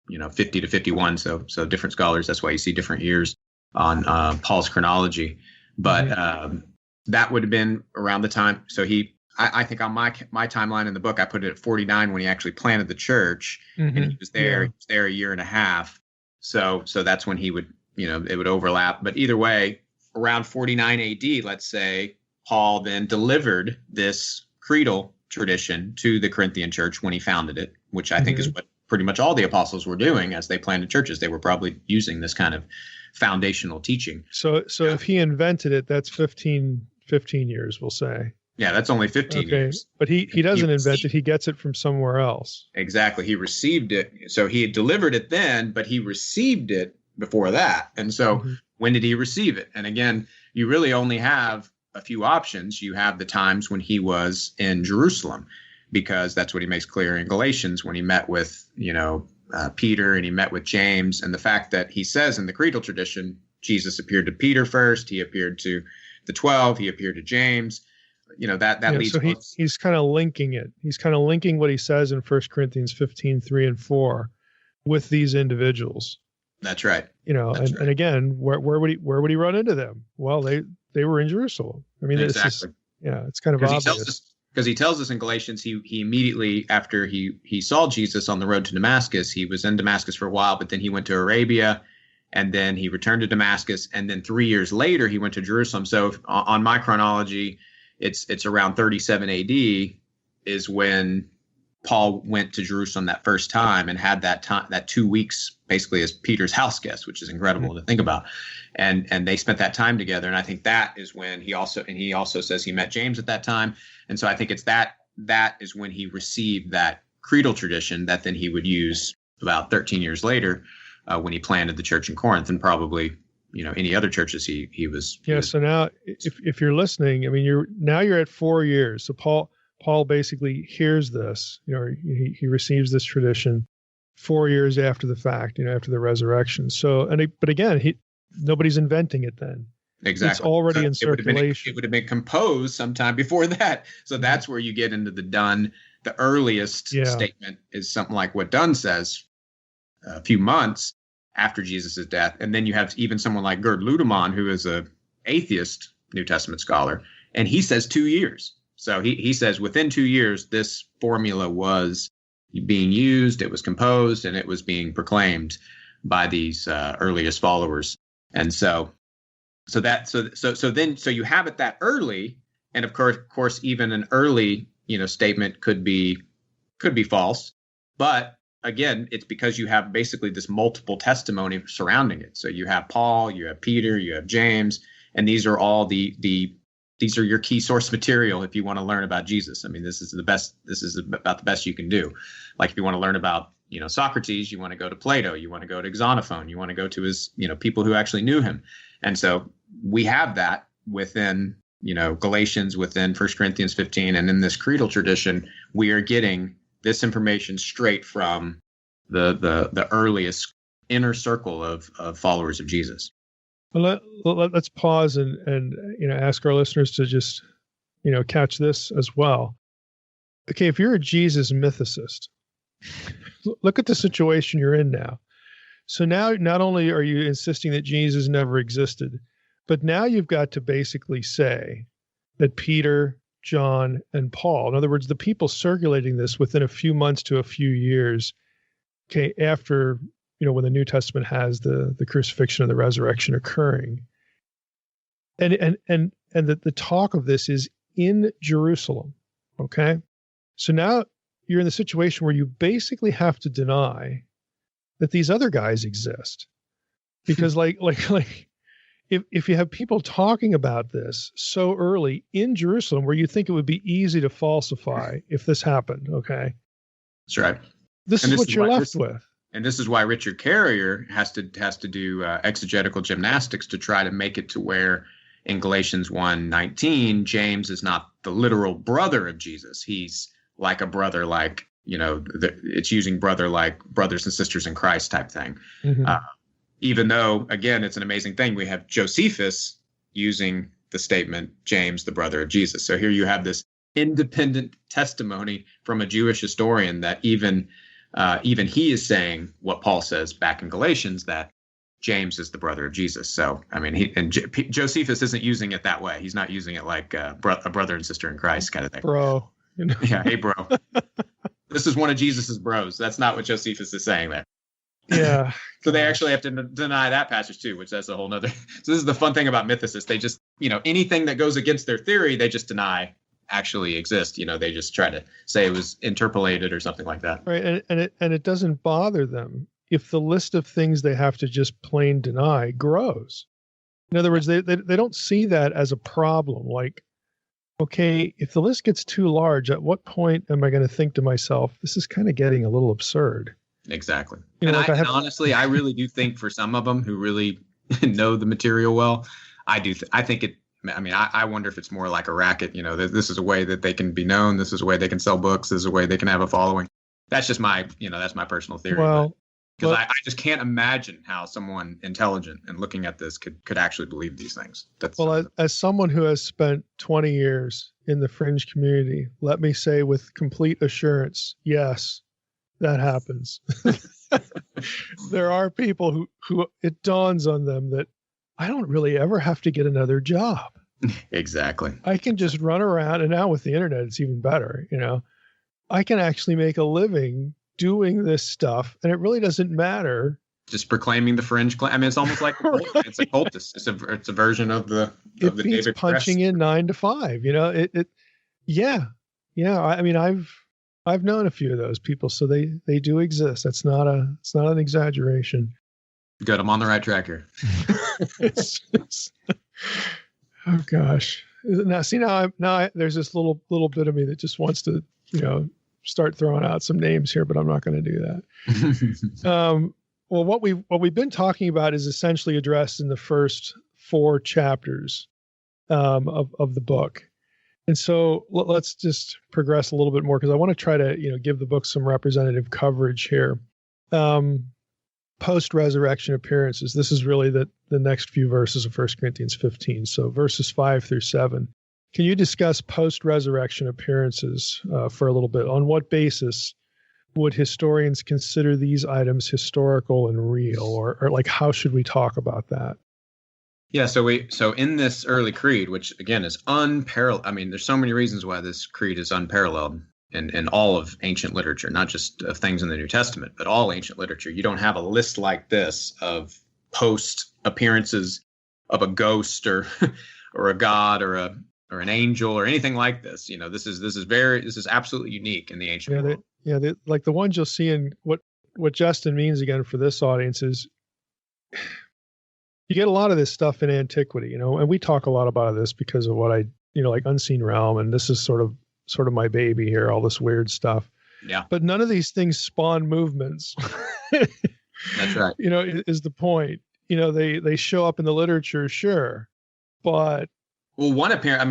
Speaker 4: 50 to 51. So different scholars, that's why you see different years on Paul's chronology. But that would have been around the time. So I think on my timeline in the book, I put it at 49 when he actually planted the church, and he was there. He was there a year and a half. So that's when he would, it would overlap. But either way, around 49 AD, let's say, Paul then delivered this creedal tradition to the Corinthian church when he founded it, which I think is what pretty much all the apostles were doing as they planted churches. They were probably using this kind of foundational teaching.
Speaker 3: So if he invented it, that's 15 years, we'll say. Yeah,
Speaker 4: that's only 15 years.
Speaker 3: But he doesn't invent it. He gets it from somewhere else.
Speaker 4: Exactly. He received it. So he had delivered it then, but he received it before that. And so when did he receive it? And again, you really only have a few options. You have the times when he was in Jerusalem, because that's what he makes clear in Galatians when he met with, Peter, and he met with James. And the fact that he says in the creedal tradition, Jesus appeared to Peter first, he appeared to the 12, he appeared to James. That leads.
Speaker 3: So he's kind of linking it. He's kind of linking what he says in 1 Corinthians 15, 3 and 4 with these individuals.
Speaker 4: That's right.
Speaker 3: And again, where would he run into them? Well, they were in Jerusalem. I mean,
Speaker 4: exactly.
Speaker 3: It's kind of obvious.
Speaker 4: Because he tells us in Galatians, he immediately after he saw Jesus on the road to Damascus, he was in Damascus for a while, but then he went to Arabia, and then he returned to Damascus, and then 3 years later he went to Jerusalem. So on my chronology, it's around 37 AD is when Paul went to Jerusalem that first time and had that 2 weeks basically as Peter's house guest, which is incredible to think about. And they spent that time together. And I think that is when he also says he met James at that time. And so I think it's that is when he received that creedal tradition that then he would use about 13 years later when he planted the church in Corinth, and probably any other churches he was.
Speaker 3: Yeah. So now if you're listening, I mean, you're at 4 years. So Paul basically hears this, he receives this tradition 4 years after the fact, after the resurrection. So, but again, nobody's inventing it then.
Speaker 4: Exactly.
Speaker 3: It's already in circulation.
Speaker 4: It would have been composed sometime before that. So that's where you get into the Dunn. The earliest statement is something like what Dunn says a few months after Jesus' death. And then you have even someone like Gerd Ludemann, who is a atheist New Testament scholar, and he says 2 years. So he says within 2 years, this formula was being used, it was composed, and it was being proclaimed by these earliest followers. And so you have it that early, and of course, even an early statement could be false, but again, it's because you have basically this multiple testimony surrounding it. So you have Paul, you have Peter, you have James, and these are all these are your key source material if you want to learn about Jesus. I mean, this is about the best you can do. Like if you want to learn about, Socrates, you want to go to Plato, you want to go to Xenophon, you want to go to his, people who actually knew him. And so we have that within, Galatians, within 1 Corinthians 15, and in this creedal tradition, we are getting this information straight from the earliest inner circle of followers of Jesus.
Speaker 3: Well, let's pause and ask our listeners to just catch this as well. Okay, if you're a Jesus mythicist, look at the situation you're in now. So now not only are you insisting that Jesus never existed, but now you've got to basically say that Peter, John, and Paul, in other words, the people circulating this within a few months to a few years, okay, after when the New Testament has the crucifixion and the resurrection occurring, and the talk of this is in Jerusalem. Okay. So now you're in the situation where you basically have to deny that these other guys exist. Because if you have people talking about this so early in Jerusalem, where you think it would be easy to falsify if this happened, okay?
Speaker 4: That's right.
Speaker 3: This is what you're left with.
Speaker 4: And this is why Richard Carrier has to do exegetical gymnastics to try to make it to where in Galatians 1:19, James is not the literal brother of Jesus. He's like a brother, like, it's using brother like brothers and sisters in Christ type thing. Mm-hmm. Even though, again, it's an amazing thing. We have Josephus using the statement, James, the brother of Jesus. So here you have this independent testimony from a Jewish historian that even he is saying what Paul says back in Galatians, that James is the brother of Jesus. So, I mean, Josephus isn't using it that way. He's not using it like a brother and sister in Christ kind of thing.
Speaker 3: Bro.
Speaker 4: Yeah, hey, bro. This is one of Jesus's bros. That's not what Josephus is saying there.
Speaker 3: Yeah.
Speaker 4: So they actually have to deny that passage too, which that's a whole nother. So this is the fun thing about mythicists. They just, anything that goes against their theory, they just deny actually exist. They just try to say it was interpolated or something like that.
Speaker 3: Right. And it doesn't bother them if the list of things they have to just plain deny grows. In other words, they don't see that as a problem. Like, okay, if the list gets too large, at what point am I going to think to myself, this is kind of getting a little absurd?
Speaker 4: Exactly. And honestly, I really do think for some of them who really know the material well, I think it, I wonder if it's more like a racket, this is a way that they can be known. This is a way they can sell books. This is a way they can have a following. That's just my, that's my personal theory.
Speaker 3: Well,
Speaker 4: because I just can't imagine how someone intelligent and looking at this could actually believe these things.
Speaker 3: As someone who has spent 20 years in the fringe community, let me say with complete assurance, yes, that happens. There are people who it dawns on them that I don't really ever have to get another job.
Speaker 4: Exactly.
Speaker 3: I can just run around, and now with the internet, it's even better. I can actually make a living doing this stuff, and it really doesn't matter.
Speaker 4: Just proclaiming the fringe claim. It's almost like a cult. Right. It's a cultist. It's a version of the David
Speaker 3: punching
Speaker 4: Press.
Speaker 3: In 9 to 5. Yeah. I've known a few of those people, so they do exist. It's not an exaggeration.
Speaker 4: Good. I'm on the right track here.
Speaker 3: Oh gosh. Now there's this little bit of me that just wants to, start throwing out some names here, but I'm not going to do that. Well, what we've been talking about is essentially addressed in the first 4 chapters of the book. And so let's just progress a little bit more, because I want to try to, give the book some representative coverage here. Post-resurrection appearances. This is really the next few verses of 1 Corinthians 15. So verses 5 through 7. Can you discuss post-resurrection appearances for a little bit? On what basis would historians consider these items historical and real, or like how should we talk about that?
Speaker 4: Yeah, so in this early creed, which again is unparalleled. There's so many reasons why this creed is unparalleled in all of ancient literature, not just of things in the New Testament, but all ancient literature. You don't have a list like this of post appearances of a ghost or a god or an angel or anything like this. This is absolutely unique in the ancient world.
Speaker 3: Like the ones you'll see in what Justin means again for this audience is you get a lot of this stuff in antiquity, and we talk a lot about this because of what like Unseen Realm, and this is sort of my baby here, all this weird stuff.
Speaker 4: Yeah.
Speaker 3: But none of these things spawn movements.
Speaker 4: That's right.
Speaker 3: Is the point. They show up in the literature, sure, but
Speaker 4: well, one appearance.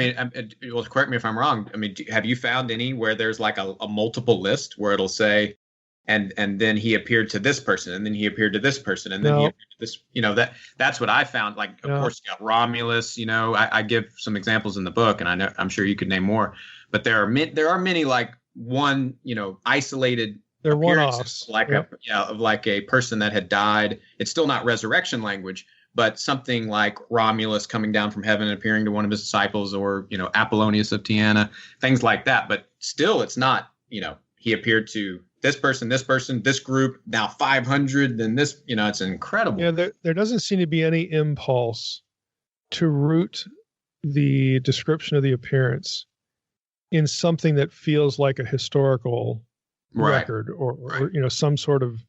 Speaker 4: Correct me if I'm wrong. Have you found any where there's like a multiple list where it'll say, and then he appeared to this person, and then he appeared to this person, and then he appeared to this. That's what I found. Like, of course, you got Romulus. I give some examples in the book, and I'm sure you could name more. But there are many like one, isolated.
Speaker 3: They're one-offs,
Speaker 4: like a person that had died. It's still not resurrection language, but something like Romulus coming down from heaven and appearing to one of his disciples, or Apollonius of Tyana, things like that. But still, it's not. He appeared to this person, this group, now 500, then this. It's incredible.
Speaker 3: Yeah, there doesn't seem to be any impulse to root the description of the appearance in something that feels like a historical
Speaker 4: Right.
Speaker 3: record or some sort of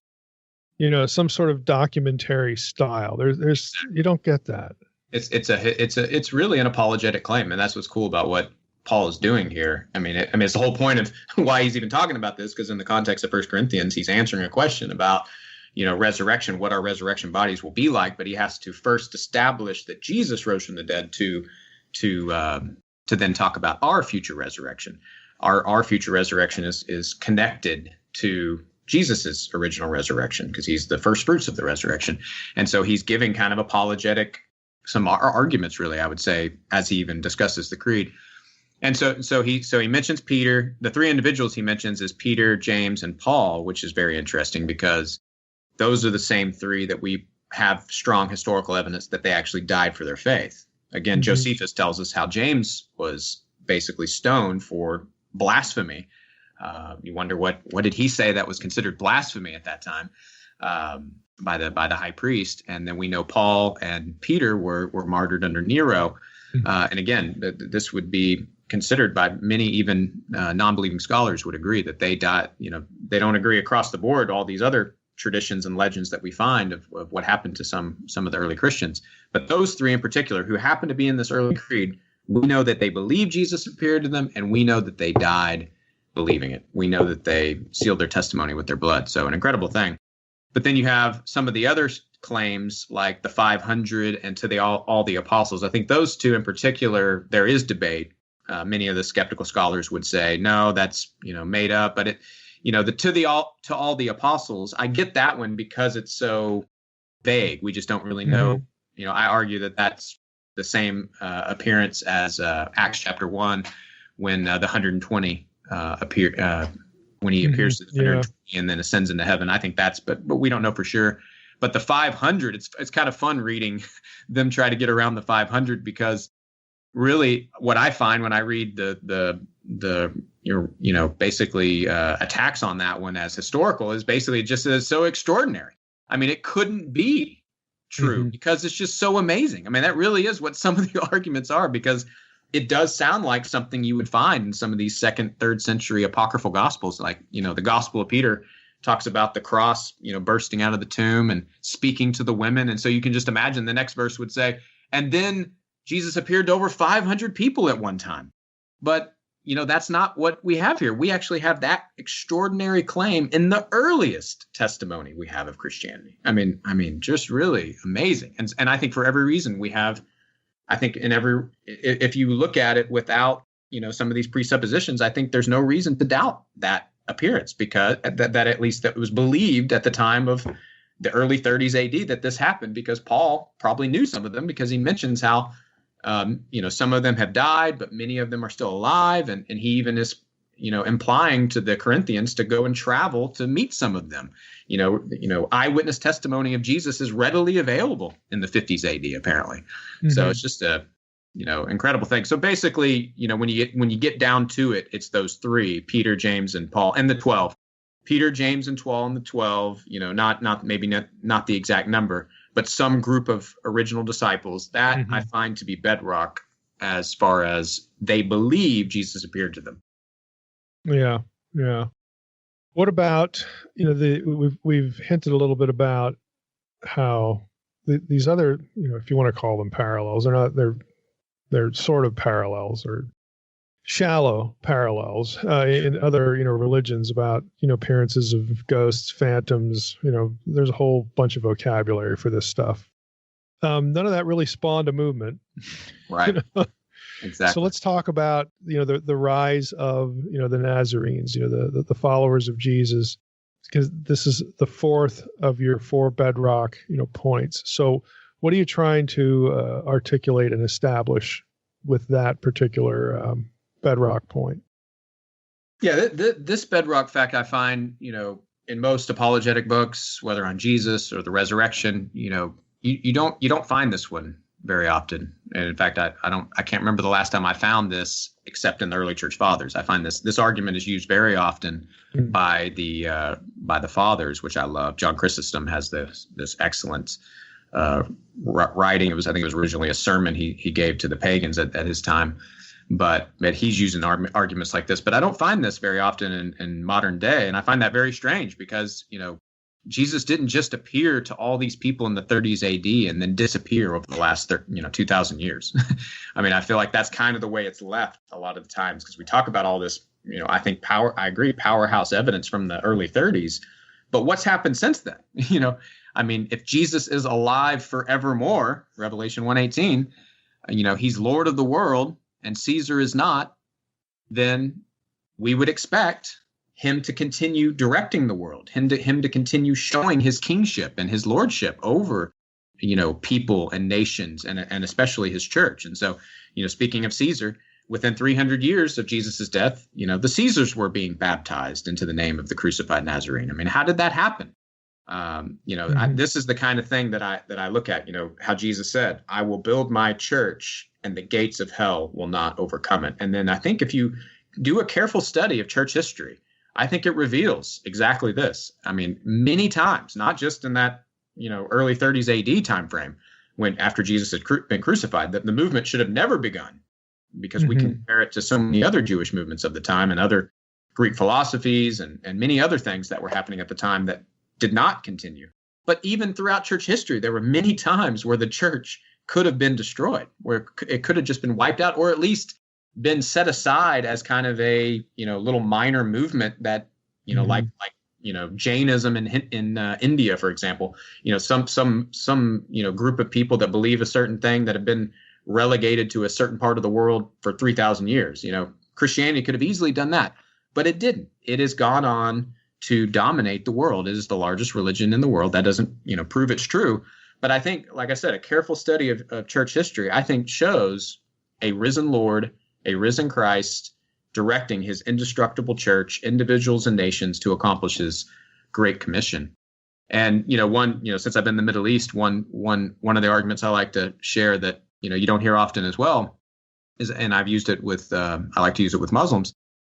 Speaker 3: documentary style. There's you don't get that.
Speaker 4: It's really an apologetic claim, and that's what's cool about what Paul is doing here. I mean, it's the whole point of why he's even talking about this, because in the context of 1 Corinthians, he's answering a question about, resurrection, what our resurrection bodies will be like, but he has to first establish that Jesus rose from the dead to then talk about our future resurrection. Our future resurrection is connected to Jesus's original resurrection, because he's the first fruits of the resurrection. And so he's giving kind of apologetic, some arguments, really, I would say, as he even discusses the creed. And so he mentions Peter. The three individuals he mentions is Peter, James, and Paul, which is very interesting because those are the same three that we have strong historical evidence that they actually died for their faith. Again, Josephus tells us how James was basically stoned for blasphemy. You wonder what did he say that was considered blasphemy at that time by the high priest. And then we know Paul and Peter were martyred under Nero. And again, this would be considered by many, even non-believing scholars would agree that they died. They don't agree across the board, all these other traditions and legends that we find of what happened to some of the early Christians. But those three in particular, who happen to be in this early creed, we know that they believed Jesus appeared to them, and we know that they died believing it. We know that they sealed their testimony with their blood. So an incredible thing. But then you have some of the other claims, like the 500 and to all the apostles. I think those two in particular, there is debate. Many of the skeptical scholars would say, no, that's made up. But to all the apostles, I get that one because it's so vague. We just don't really know. I argue that that's the same appearance as Acts chapter 1, when the 120 appear when he appears to the 120 and then ascends into heaven. I think that's, but we don't know for sure. But the 500, it's kind of fun reading them try to get around the 500, because really what I find when I read the basically attacks on that one as historical is basically just as so extraordinary. I mean, it couldn't be true because it's just so amazing. I mean, that really is what some of the arguments are, because it does sound like something you would find in some of these 2nd, 3rd century apocryphal gospels. Like, the Gospel of Peter talks about the cross, bursting out of the tomb and speaking to the women. And so you can just imagine the next verse would say, and then Jesus appeared to over 500 people at one time. But, that's not what we have here. We actually have that extraordinary claim in the earliest testimony we have of Christianity. I mean, just really amazing. And I think for every reason we have, I think if you look at it without, some of these presuppositions, I think there's no reason to doubt that appearance, because that at least that was believed at the time of the early 30s AD that this happened, because Paul probably knew some of them, because he mentions how, some of them have died, but many of them are still alive. And he even is, implying to the Corinthians to go and travel to meet some of them. Eyewitness testimony of Jesus is readily available in the 50s AD, apparently. So it's just a, incredible thing. So basically, when you get down to it, it's those three: Peter, James, and Paul, and the 12. Peter, James, and Paul, and the 12. Not the exact number, but some group of original disciples that I find to be bedrock as far as they believe Jesus appeared to them.
Speaker 3: Yeah. What about, we've hinted a little bit about how these other, if you want to call them parallels, they're sort of parallels or shallow parallels in other, religions about, appearances of ghosts, phantoms. There's a whole bunch of vocabulary for this stuff. None of that really spawned a movement.
Speaker 4: Right. Exactly.
Speaker 3: So let's talk about, the rise of, the Nazarenes, the followers of Jesus, because this is the fourth of your 4 bedrock, points. So what are you trying to articulate and establish with that particular bedrock point?
Speaker 4: Yeah, this bedrock fact I find, in most apologetic books, whether on Jesus or the resurrection, you don't find this one very often. And in fact, I can't remember the last time I found this except in the early church fathers. I find this argument is used very often by the fathers, which I love. John Chrysostom has this excellent writing. I think it was originally a sermon he gave to the pagans at his time. But he's using arguments like this. But I don't find this very often in modern day. And I find that very strange because, Jesus didn't just appear to all these people in the 30s AD and then disappear over the last 2,000 years. I mean, I feel like that's kind of the way it's left a lot of the times, because we talk about all this, I think I agree, powerhouse evidence from the early 30s. But what's happened since then? I mean, if Jesus is alive forevermore, Revelation 1:18, he's Lord of the world and Caesar is not, then we would expect him to continue directing the world, him to continue showing his kingship and his lordship over, people and nations and especially his church. And so, speaking of Caesar, within 300 years of Jesus's death, the Caesars were being baptized into the name of the crucified Nazarene. I mean, how did that happen? This is the kind of thing that I look at, how Jesus said, I will build my church and the gates of hell will not overcome it. And then I think if you do a careful study of church history, I think it reveals exactly this. I mean, many times, not just in that, early 30s AD time frame, when after Jesus had been crucified, that the movement should have never begun, because we compare it to so many other Jewish movements of the time and other Greek philosophies and many other things that were happening at the time that did not continue. But even throughout church history, there were many times where the church could have been destroyed, where it could have just been wiped out, or at least been set aside as kind of a, little minor movement that, like Jainism in India, for example, some group of people that believe a certain thing that have been relegated to a certain part of the world for 3,000 years. Christianity could have easily done that, but it didn't. It has gone on to dominate the world. It is the largest religion in the world. That doesn't, prove it's true. But I think, like I said, a careful study of church history, I think, shows a risen Lord, a risen Christ, directing his indestructible church, individuals and nations, to accomplish his great commission. And, since I've been in the Middle East, one of the arguments I like to share that, you don't hear often as well is, and I've used it with, I like to use it with Muslims,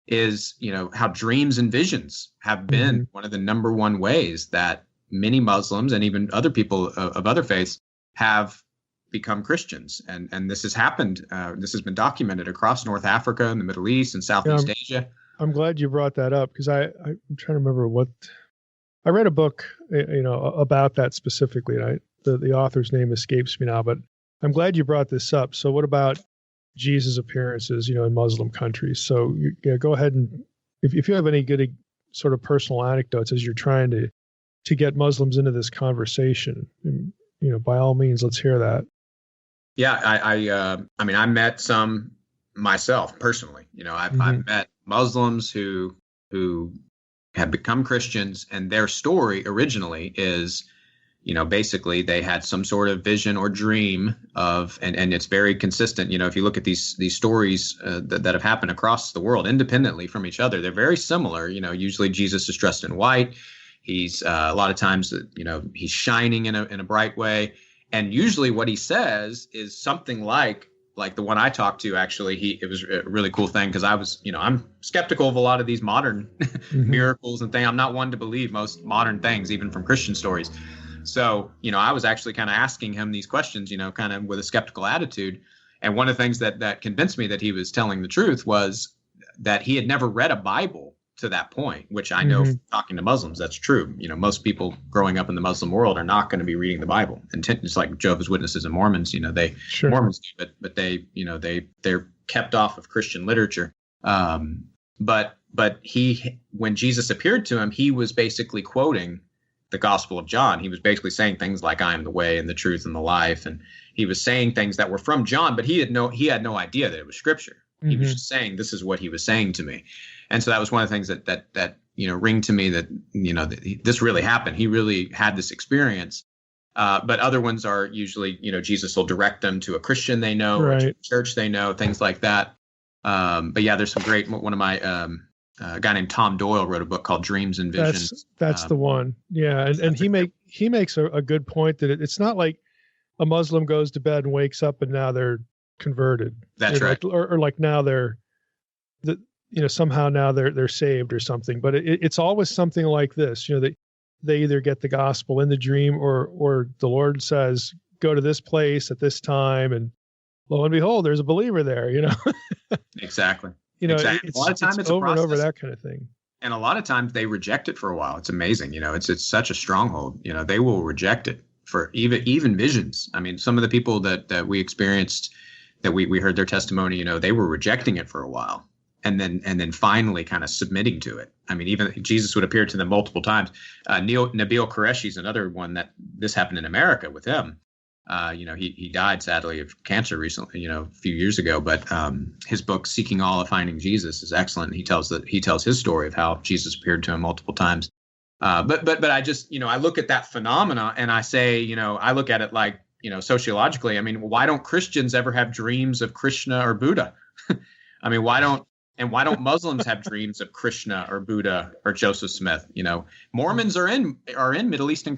Speaker 4: is, how dreams and visions have been one of the number one ways that many Muslims and even other people of other faiths have become Christians. And this has happened. This has been documented across North Africa and the Middle East and Southeast Asia.
Speaker 3: I'm glad you brought that up, because I'm trying to remember I read a book, about that specifically. And the author's name escapes me now, but I'm glad you brought this up. So what about Jesus' appearances, in Muslim countries? So go ahead and if you have any good sort of personal anecdotes as you're trying to get Muslims into this conversation, by all means, let's hear that.
Speaker 4: Yeah, I met some myself personally. I've met Muslims who have become Christians, and their story originally is, basically they had some sort of vision or dream of, and it's very consistent. If you look at these stories that have happened across the world independently from each other, they're very similar. Usually Jesus is dressed in white. He's a lot of times, he's shining in a bright way. And usually what he says is something like the one I talked to, actually, it was a really cool thing, because I was, I'm skeptical of a lot of these modern miracles and things. I'm not one to believe most modern things, even from Christian stories. So, I was actually kind of asking him these questions, kind of with a skeptical attitude. And one of the things that convinced me that he was telling the truth was that he had never read a Bible to that point, which I know from talking to Muslims, that's true. Most people growing up in the Muslim world are not going to be reading the Bible. And it's like Jehovah's Witnesses and Mormons, Mormons do, but they, they're kept off of Christian literature. But when Jesus appeared to him, he was basically quoting the Gospel of John. He was basically saying things like, I am the way and the truth and the life. And he was saying things that were from John, but he had no idea that it was scripture. He was just saying, this is what he was saying to me. And so that was one of the things that ring to me that, that this really happened. He really had this experience. But other ones are usually, Jesus will direct them to a Christian they know, or to a church they know, things like that. But yeah, there's some great, one of my, a guy named Tom Doyle wrote a book called Dreams and Visions.
Speaker 3: That's the one. Yeah. And he makes a good point that it's not like a Muslim goes to bed and wakes up and now they're converted.
Speaker 4: That's right.
Speaker 3: Or like now somehow now they're saved or something. But it's always something like this, they either get the gospel in the dream or the Lord says, go to this place at this time and lo and behold, there's a believer there,
Speaker 4: Exactly.
Speaker 3: Exactly.
Speaker 4: A lot of times
Speaker 3: it's
Speaker 4: it's a
Speaker 3: over and over,
Speaker 4: process.
Speaker 3: that kind of thing.
Speaker 4: And a lot of times they reject it for a while. It's amazing. It's such a stronghold. They will reject it for even visions. I mean, some of the people that we experienced, that we heard their testimony, they were rejecting it for a while, and then finally kind of submitting to it. I mean, even Jesus would appear to them multiple times. Nabil Qureshi is another one that this happened in America with him. He died sadly of cancer recently, a few years ago. But his book "Seeking All of Finding Jesus" is excellent. He tells his story of how Jesus appeared to him multiple times. But I just I look at that phenomena and I say I look at it like sociologically. I mean, why don't Christians ever have dreams of Krishna or Buddha? I mean, why don't Muslims have dreams of Krishna or Buddha or Joseph Smith? Mormons are in Middle Eastern.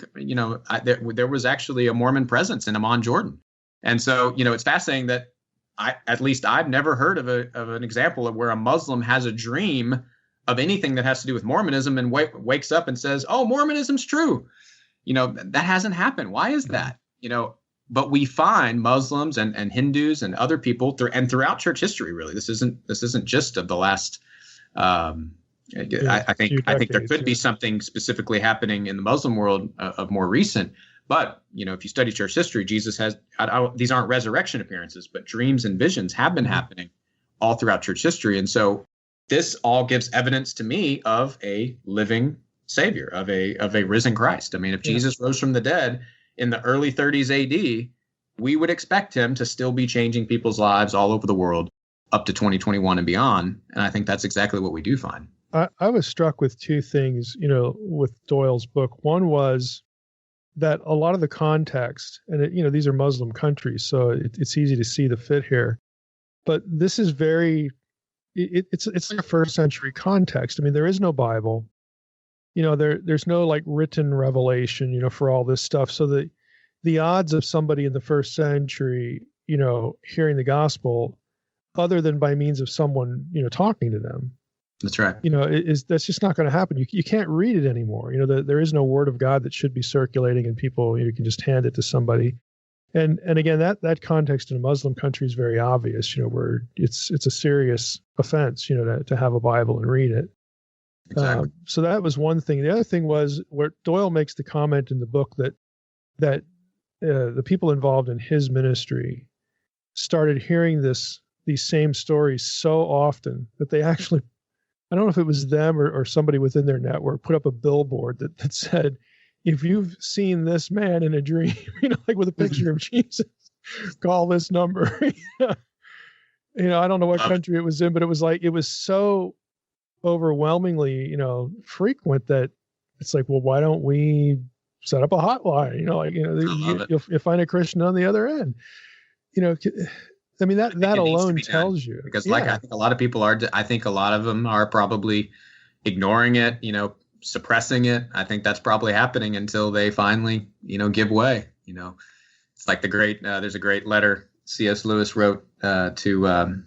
Speaker 4: There was actually a Mormon presence in Amman, Jordan, and so it's fascinating that I've never heard of an example of where a Muslim has a dream of anything that has to do with Mormonism and wakes up and says, "Oh, Mormonism's true." That hasn't happened. Why is that? But we find Muslims and Hindus and other people throughout church history. Really, this isn't just of the last. I think there could be something specifically happening in the Muslim world of more recent. But if you study church history, Jesus has these aren't resurrection appearances, but dreams and visions have been happening all throughout church history. And so this all gives evidence to me of a living Savior, of a risen Christ. I mean, if Jesus rose from the dead in the early 30s AD, we would expect him to still be changing people's lives all over the world up to 2021 and beyond. And I think that's exactly what we do find.
Speaker 3: I was struck with two things, with Doyle's book. One was that a lot of the context, and these are Muslim countries, so it's easy to see the fit here. But this is it's like a first century context. I mean, there is no Bible. There's no like written revelation, for all this stuff. So the odds of somebody in the first century, hearing the gospel, other than by means of someone, talking to them.
Speaker 4: That's right.
Speaker 3: That's just not going to happen. You can't read it anymore. There is no word of God that should be circulating, and people can just hand it to somebody. And again, that context in a Muslim country is very obvious. Where it's a serious offense, to have a Bible and read it.
Speaker 4: Exactly.
Speaker 3: So that was one thing. The other thing was where Doyle makes the comment in the book that the people involved in his ministry started hearing these same stories so often that they actually, I don't know if it was them or somebody within their network, put up a billboard that said, "If you've seen this man in a dream," like with a picture of Jesus, call this number. I don't know what country it was in, but it was so overwhelmingly, frequent that it's like, well, why don't we set up a hotline? You'll find a Christian on the other end. I mean, that alone tells you.
Speaker 4: Because I think a lot of people are, I think a lot of them are probably ignoring it, suppressing it. I think that's probably happening until they finally, give way. It's like there's a great letter C.S. Lewis wrote to,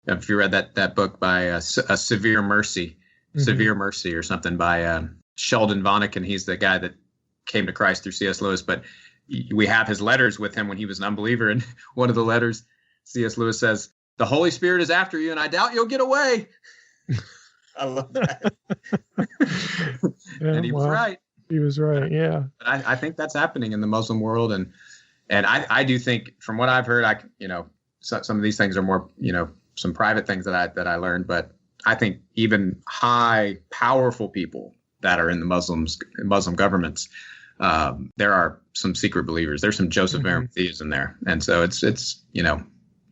Speaker 4: if you read that book by A Severe Mercy, Severe Mercy or something by Sheldon Vonnegut. He's the guy that came to Christ through C.S. Lewis, but we have his letters with him when he was an unbeliever. And one of the letters, C.S. Lewis says, "The Holy Spirit is after you, and I doubt you'll get away." I love that. And he was right.
Speaker 3: He was right, yeah.
Speaker 4: But I think that's happening in the Muslim world. And I do think, from what I've heard, some of these things are more, some private things that I learned, but I think even high, powerful people that are in the Muslim governments, there are some secret believers. There's some Joseph Arimatheas in there, and so it's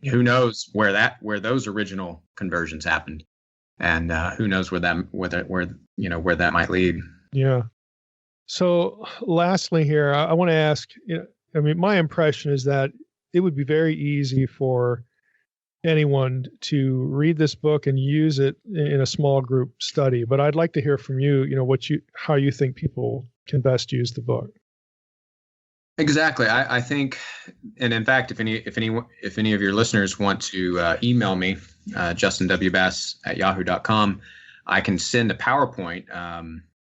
Speaker 4: who knows where those original conversions happened, and who knows where that might lead.
Speaker 3: Yeah. So, lastly, here I want to ask. I mean, my impression is that it would be very easy for anyone to read this book and use it in a small group study. But I'd like to hear from you, how you think people can best use the book.
Speaker 4: Exactly. I think, and in fact, if any of your listeners want to email me, justinwbass@yahoo.com, I can send a PowerPoint.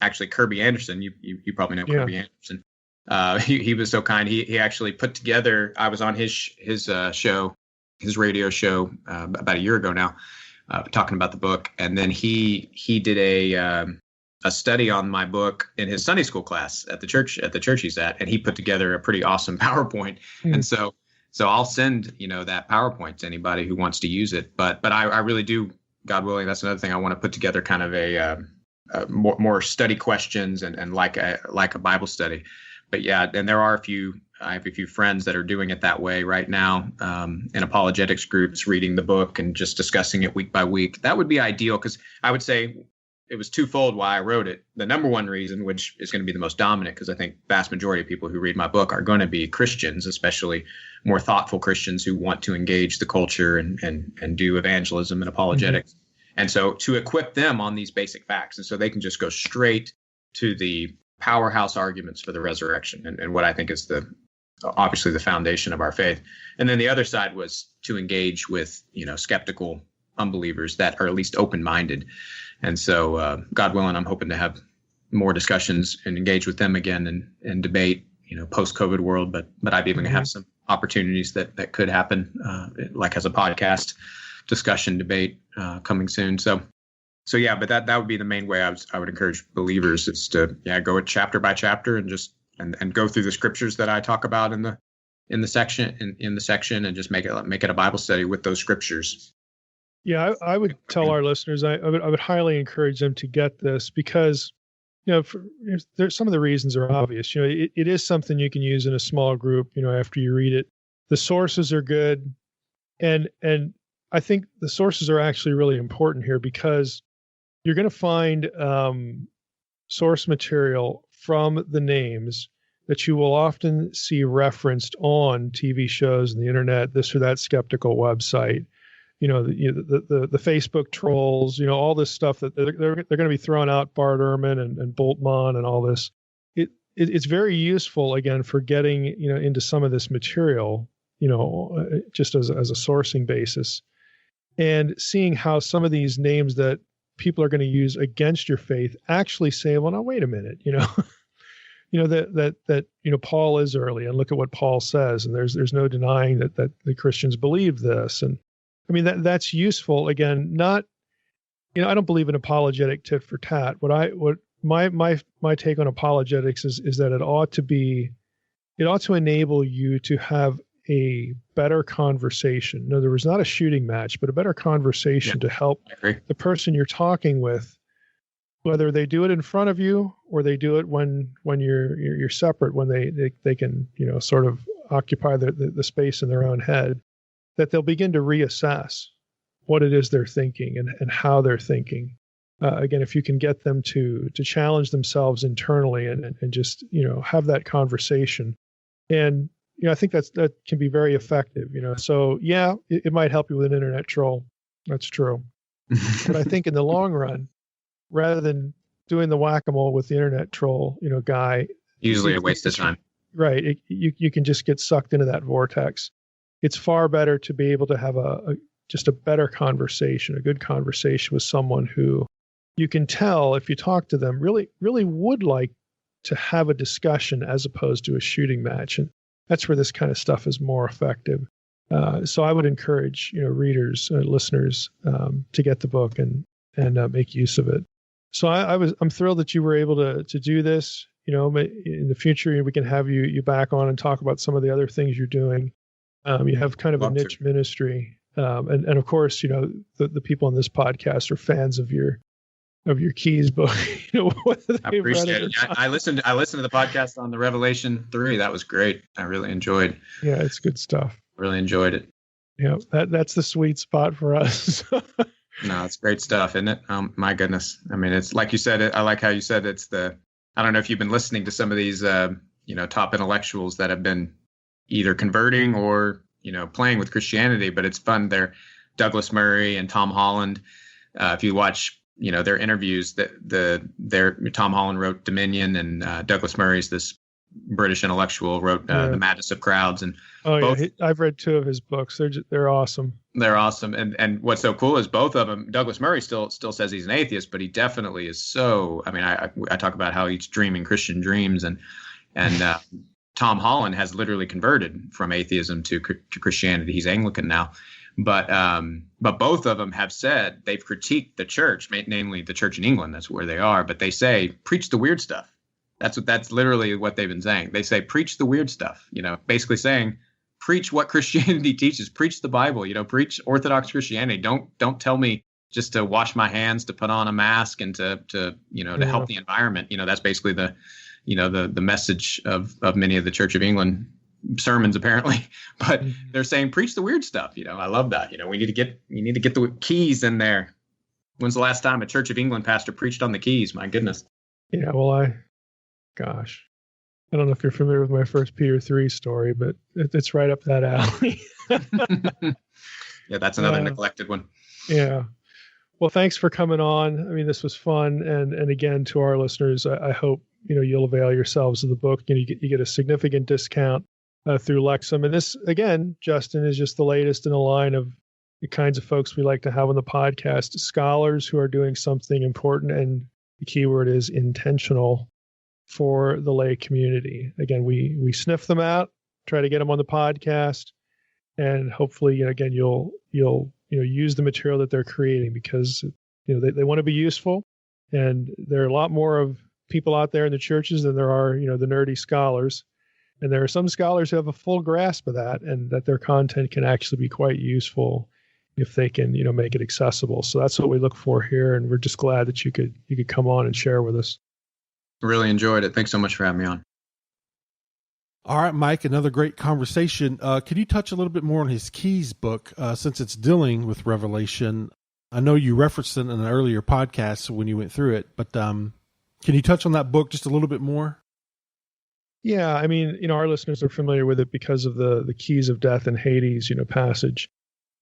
Speaker 4: Actually, Kirby Anderson, you probably know Kirby Anderson. He was so kind. He actually put together. I was on his show his radio show about a year ago now, talking about the book. And then he did a study on my book in his Sunday school class at the church he's at, and he put together a pretty awesome PowerPoint. And so I'll send that PowerPoint to anybody who wants to use it. But I really do, God willing, that's another thing I want to put together, kind of a more study questions and like a Bible study. But yeah, and I have a few friends that are doing it that way right now, in apologetics groups, reading the book and just discussing it week by week. That would be ideal, because I would say it was twofold why I wrote it. The number one reason, which is going to be the most dominant, because I think vast majority of people who read my book are going to be Christians, especially more thoughtful Christians who want to engage the culture and do evangelism and apologetics. Mm-hmm. And so to equip them on these basic facts, and so they can just go straight to the powerhouse arguments for the resurrection and what I think is obviously the foundation of our faith. And then the other side was to engage with, skeptical unbelievers that are at least open-minded. And so, God willing, I'm hoping to have more discussions and engage with them again and debate, post-COVID world. But I've even have some opportunities that could happen, like as a podcast discussion debate coming soon. So yeah, but that would be the main way I would encourage believers, is to go chapter by chapter and just and go through the scriptures that I talk about in the section and just make it a Bible study with those scriptures.
Speaker 3: Yeah, I would tell our listeners, I would highly encourage them to get this, because, there's some of the reasons are obvious. It is something you can use in a small group, after you read it. The sources are good. And I think the sources are actually really important here, because you're going to find source material from the names that you will often see referenced on TV shows and the internet, this or that skeptical website. The Facebook trolls, all this stuff that they're going to be throwing out, Bart Ehrman and Bultmann and all this. It's very useful, again, for getting, into some of this material, just as a sourcing basis, and seeing how some of these names that people are going to use against your faith actually say, well, now, wait a minute, that Paul is early, and look at what Paul says. And there's no denying that the Christians believe this. And I mean, that's useful. Again, not, I don't believe in apologetic tit for tat. What my take on apologetics is that it ought to enable you to have a better conversation. In other words, not a shooting match, but a better conversation to help the person you're talking with, whether they do it in front of you or they do it when you're separate, when they can, sort of occupy the space in their own head, that they'll begin to reassess what it is they're thinking and how they're thinking. Again, if you can get them to challenge themselves internally and just, have that conversation. And, I think that can be very effective, So yeah, it might help you with an internet troll. That's true. But I think in the long run, rather than doing the whack-a-mole with the internet troll, guy,
Speaker 4: usually a waste of time.
Speaker 3: Right. You can just get sucked into that vortex. It's far better to be able to have just a better conversation, a good conversation with someone who you can tell, if you talk to them, really, really would like to have a discussion, as opposed to a shooting match. And that's where this kind of stuff is more effective. So I would encourage, readers, listeners, to get the book and make use of it. So I'm thrilled that you were able to do this. In the future, we can have you back on and talk about some of the other things you're doing. You have kind of a niche ministry. And of course, the people on this podcast are fans of your Keys book.
Speaker 4: I appreciate it. I listened to the podcast on the Revelation 3. That was great. I really enjoyed.
Speaker 3: Yeah, it's good stuff.
Speaker 4: Really enjoyed it.
Speaker 3: Yeah, that's the sweet spot for us.
Speaker 4: No, it's great stuff, isn't it? My goodness. I mean, it's like you said. I like how you said it's I don't know if you've been listening to some of these, top intellectuals that have been either converting or, playing with Christianity, but it's fun. They're Douglas Murray and Tom Holland. If you watch, their interviews, Tom Holland wrote Dominion, and Douglas Murray's this British intellectual wrote The Madness of Crowds. And
Speaker 3: I've read 2 of his books. They're awesome. They're awesome.
Speaker 4: And what's so cool is both of them, Douglas Murray still says he's an atheist, but he definitely is so, I mean, I talk about how he's dreaming Christian dreams and Tom Holland has literally converted from atheism to Christianity. He's Anglican now. But both of them have said they've critiqued the church, namely the church in England. That's where they are. But they say, preach the weird stuff. That's literally what they've been saying. They say, preach the weird stuff, basically saying, preach what Christianity teaches, preach the Bible, preach Orthodox Christianity. Don't tell me just to wash my hands, to put on a mask, and to help the environment. That's basically the message of many of the Church of England sermons, apparently. But they're saying, preach the weird stuff. I love that. We need to get the keys in there. When's the last time a Church of England pastor preached on the keys? My goodness.
Speaker 3: Yeah, well, I don't know if you're familiar with my 1 Peter 3 story, but it's right up that alley.
Speaker 4: Yeah, that's another neglected one.
Speaker 3: Yeah. Well, thanks for coming on. I mean, this was fun. And again, to our listeners, I hope, you'll avail yourselves of the book. You get a significant discount through Lexham. And this, again, Justin, is just the latest in a line of the kinds of folks we like to have on the podcast, scholars who are doing something important. And the key word is intentional for the lay community. Again, we sniff them out, try to get them on the podcast, and hopefully, again, you'll use the material that they're creating, because they want to be useful, and there are a lot more of people out there in the churches than there are the nerdy scholars, and there are some scholars who have a full grasp of that, and that their content can actually be quite useful if they can make it accessible. So that's what we look for here, and we're just glad that you could come on and share with us.
Speaker 4: Really enjoyed it. Thanks so much for having me on.
Speaker 2: All right, Mike, another great conversation. Could you touch a little bit more on his Keys book, since it's dealing with Revelation? I know you referenced it in an earlier podcast when you went through it, but can you touch on that book just a little bit more?
Speaker 3: Yeah, I mean, our listeners are familiar with it because of the keys of death and Hades, passage.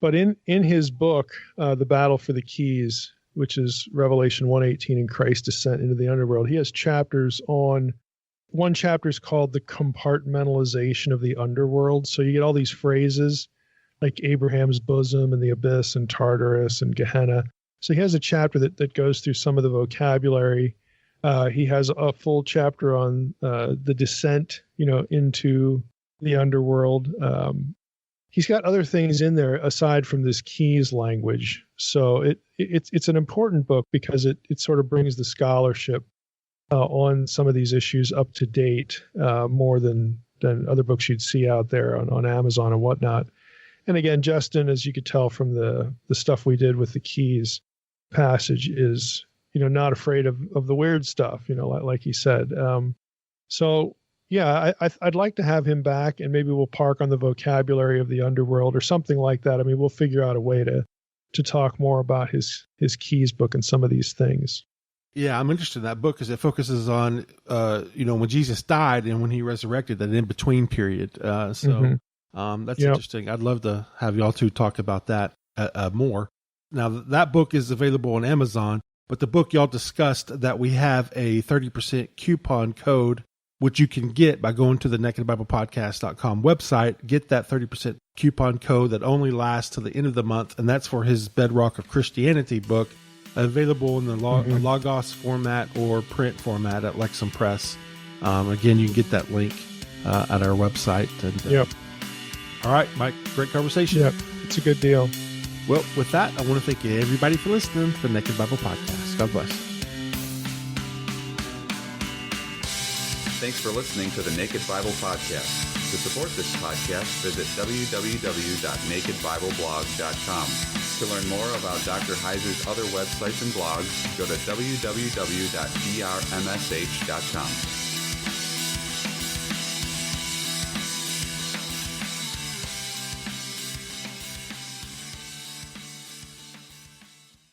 Speaker 3: But in his book, The Battle for the Keys, which is Revelation 1:18 and Christ's descent into the underworld, he has chapters on, one chapter is called the compartmentalization of the underworld. So you get all these phrases like Abraham's bosom and the abyss and Tartarus and Gehenna. So he has a chapter that goes through some of the vocabulary. He has a full chapter on the descent, into the underworld. He's got other things in there aside from this keys language. So it's an important book because it sort of brings the scholarship on some of these issues up to date, more than other books you'd see out there on Amazon and whatnot. And again, Justin, as you could tell from the stuff we did with the keys passage, is not afraid of the weird stuff, like he said. So yeah, I'd like to have him back, and maybe we'll park on the vocabulary of the underworld or something like that. I mean, we'll figure out a way to talk more about his keys book and some of these things.
Speaker 2: Yeah, I'm interested in that book because it focuses on, when Jesus died and when he resurrected, that in between period. That's interesting. I'd love to have y'all two talk about that more. Now, that book is available on Amazon, but the book y'all discussed, that we have a 30% coupon code, which you can get by going to the nakedbiblepodcast.com website. Get that 30% coupon code that only lasts till the end of the month, and that's for his Bedrock of Christianity book, available in the Logos format or print format at Lexham Press. Again, you can get that link at our website. And,
Speaker 3: Yep.
Speaker 2: All right, Mike, great conversation.
Speaker 3: Yep, it's a good deal.
Speaker 2: Well, with that, I want to thank everybody for listening to the Naked Bible Podcast. God bless.
Speaker 5: Thanks for listening to the Naked Bible Podcast. To support this podcast, visit www.nakedbibleblog.com. To learn more about Dr. Heiser's other websites and blogs, go to www.drmsh.com.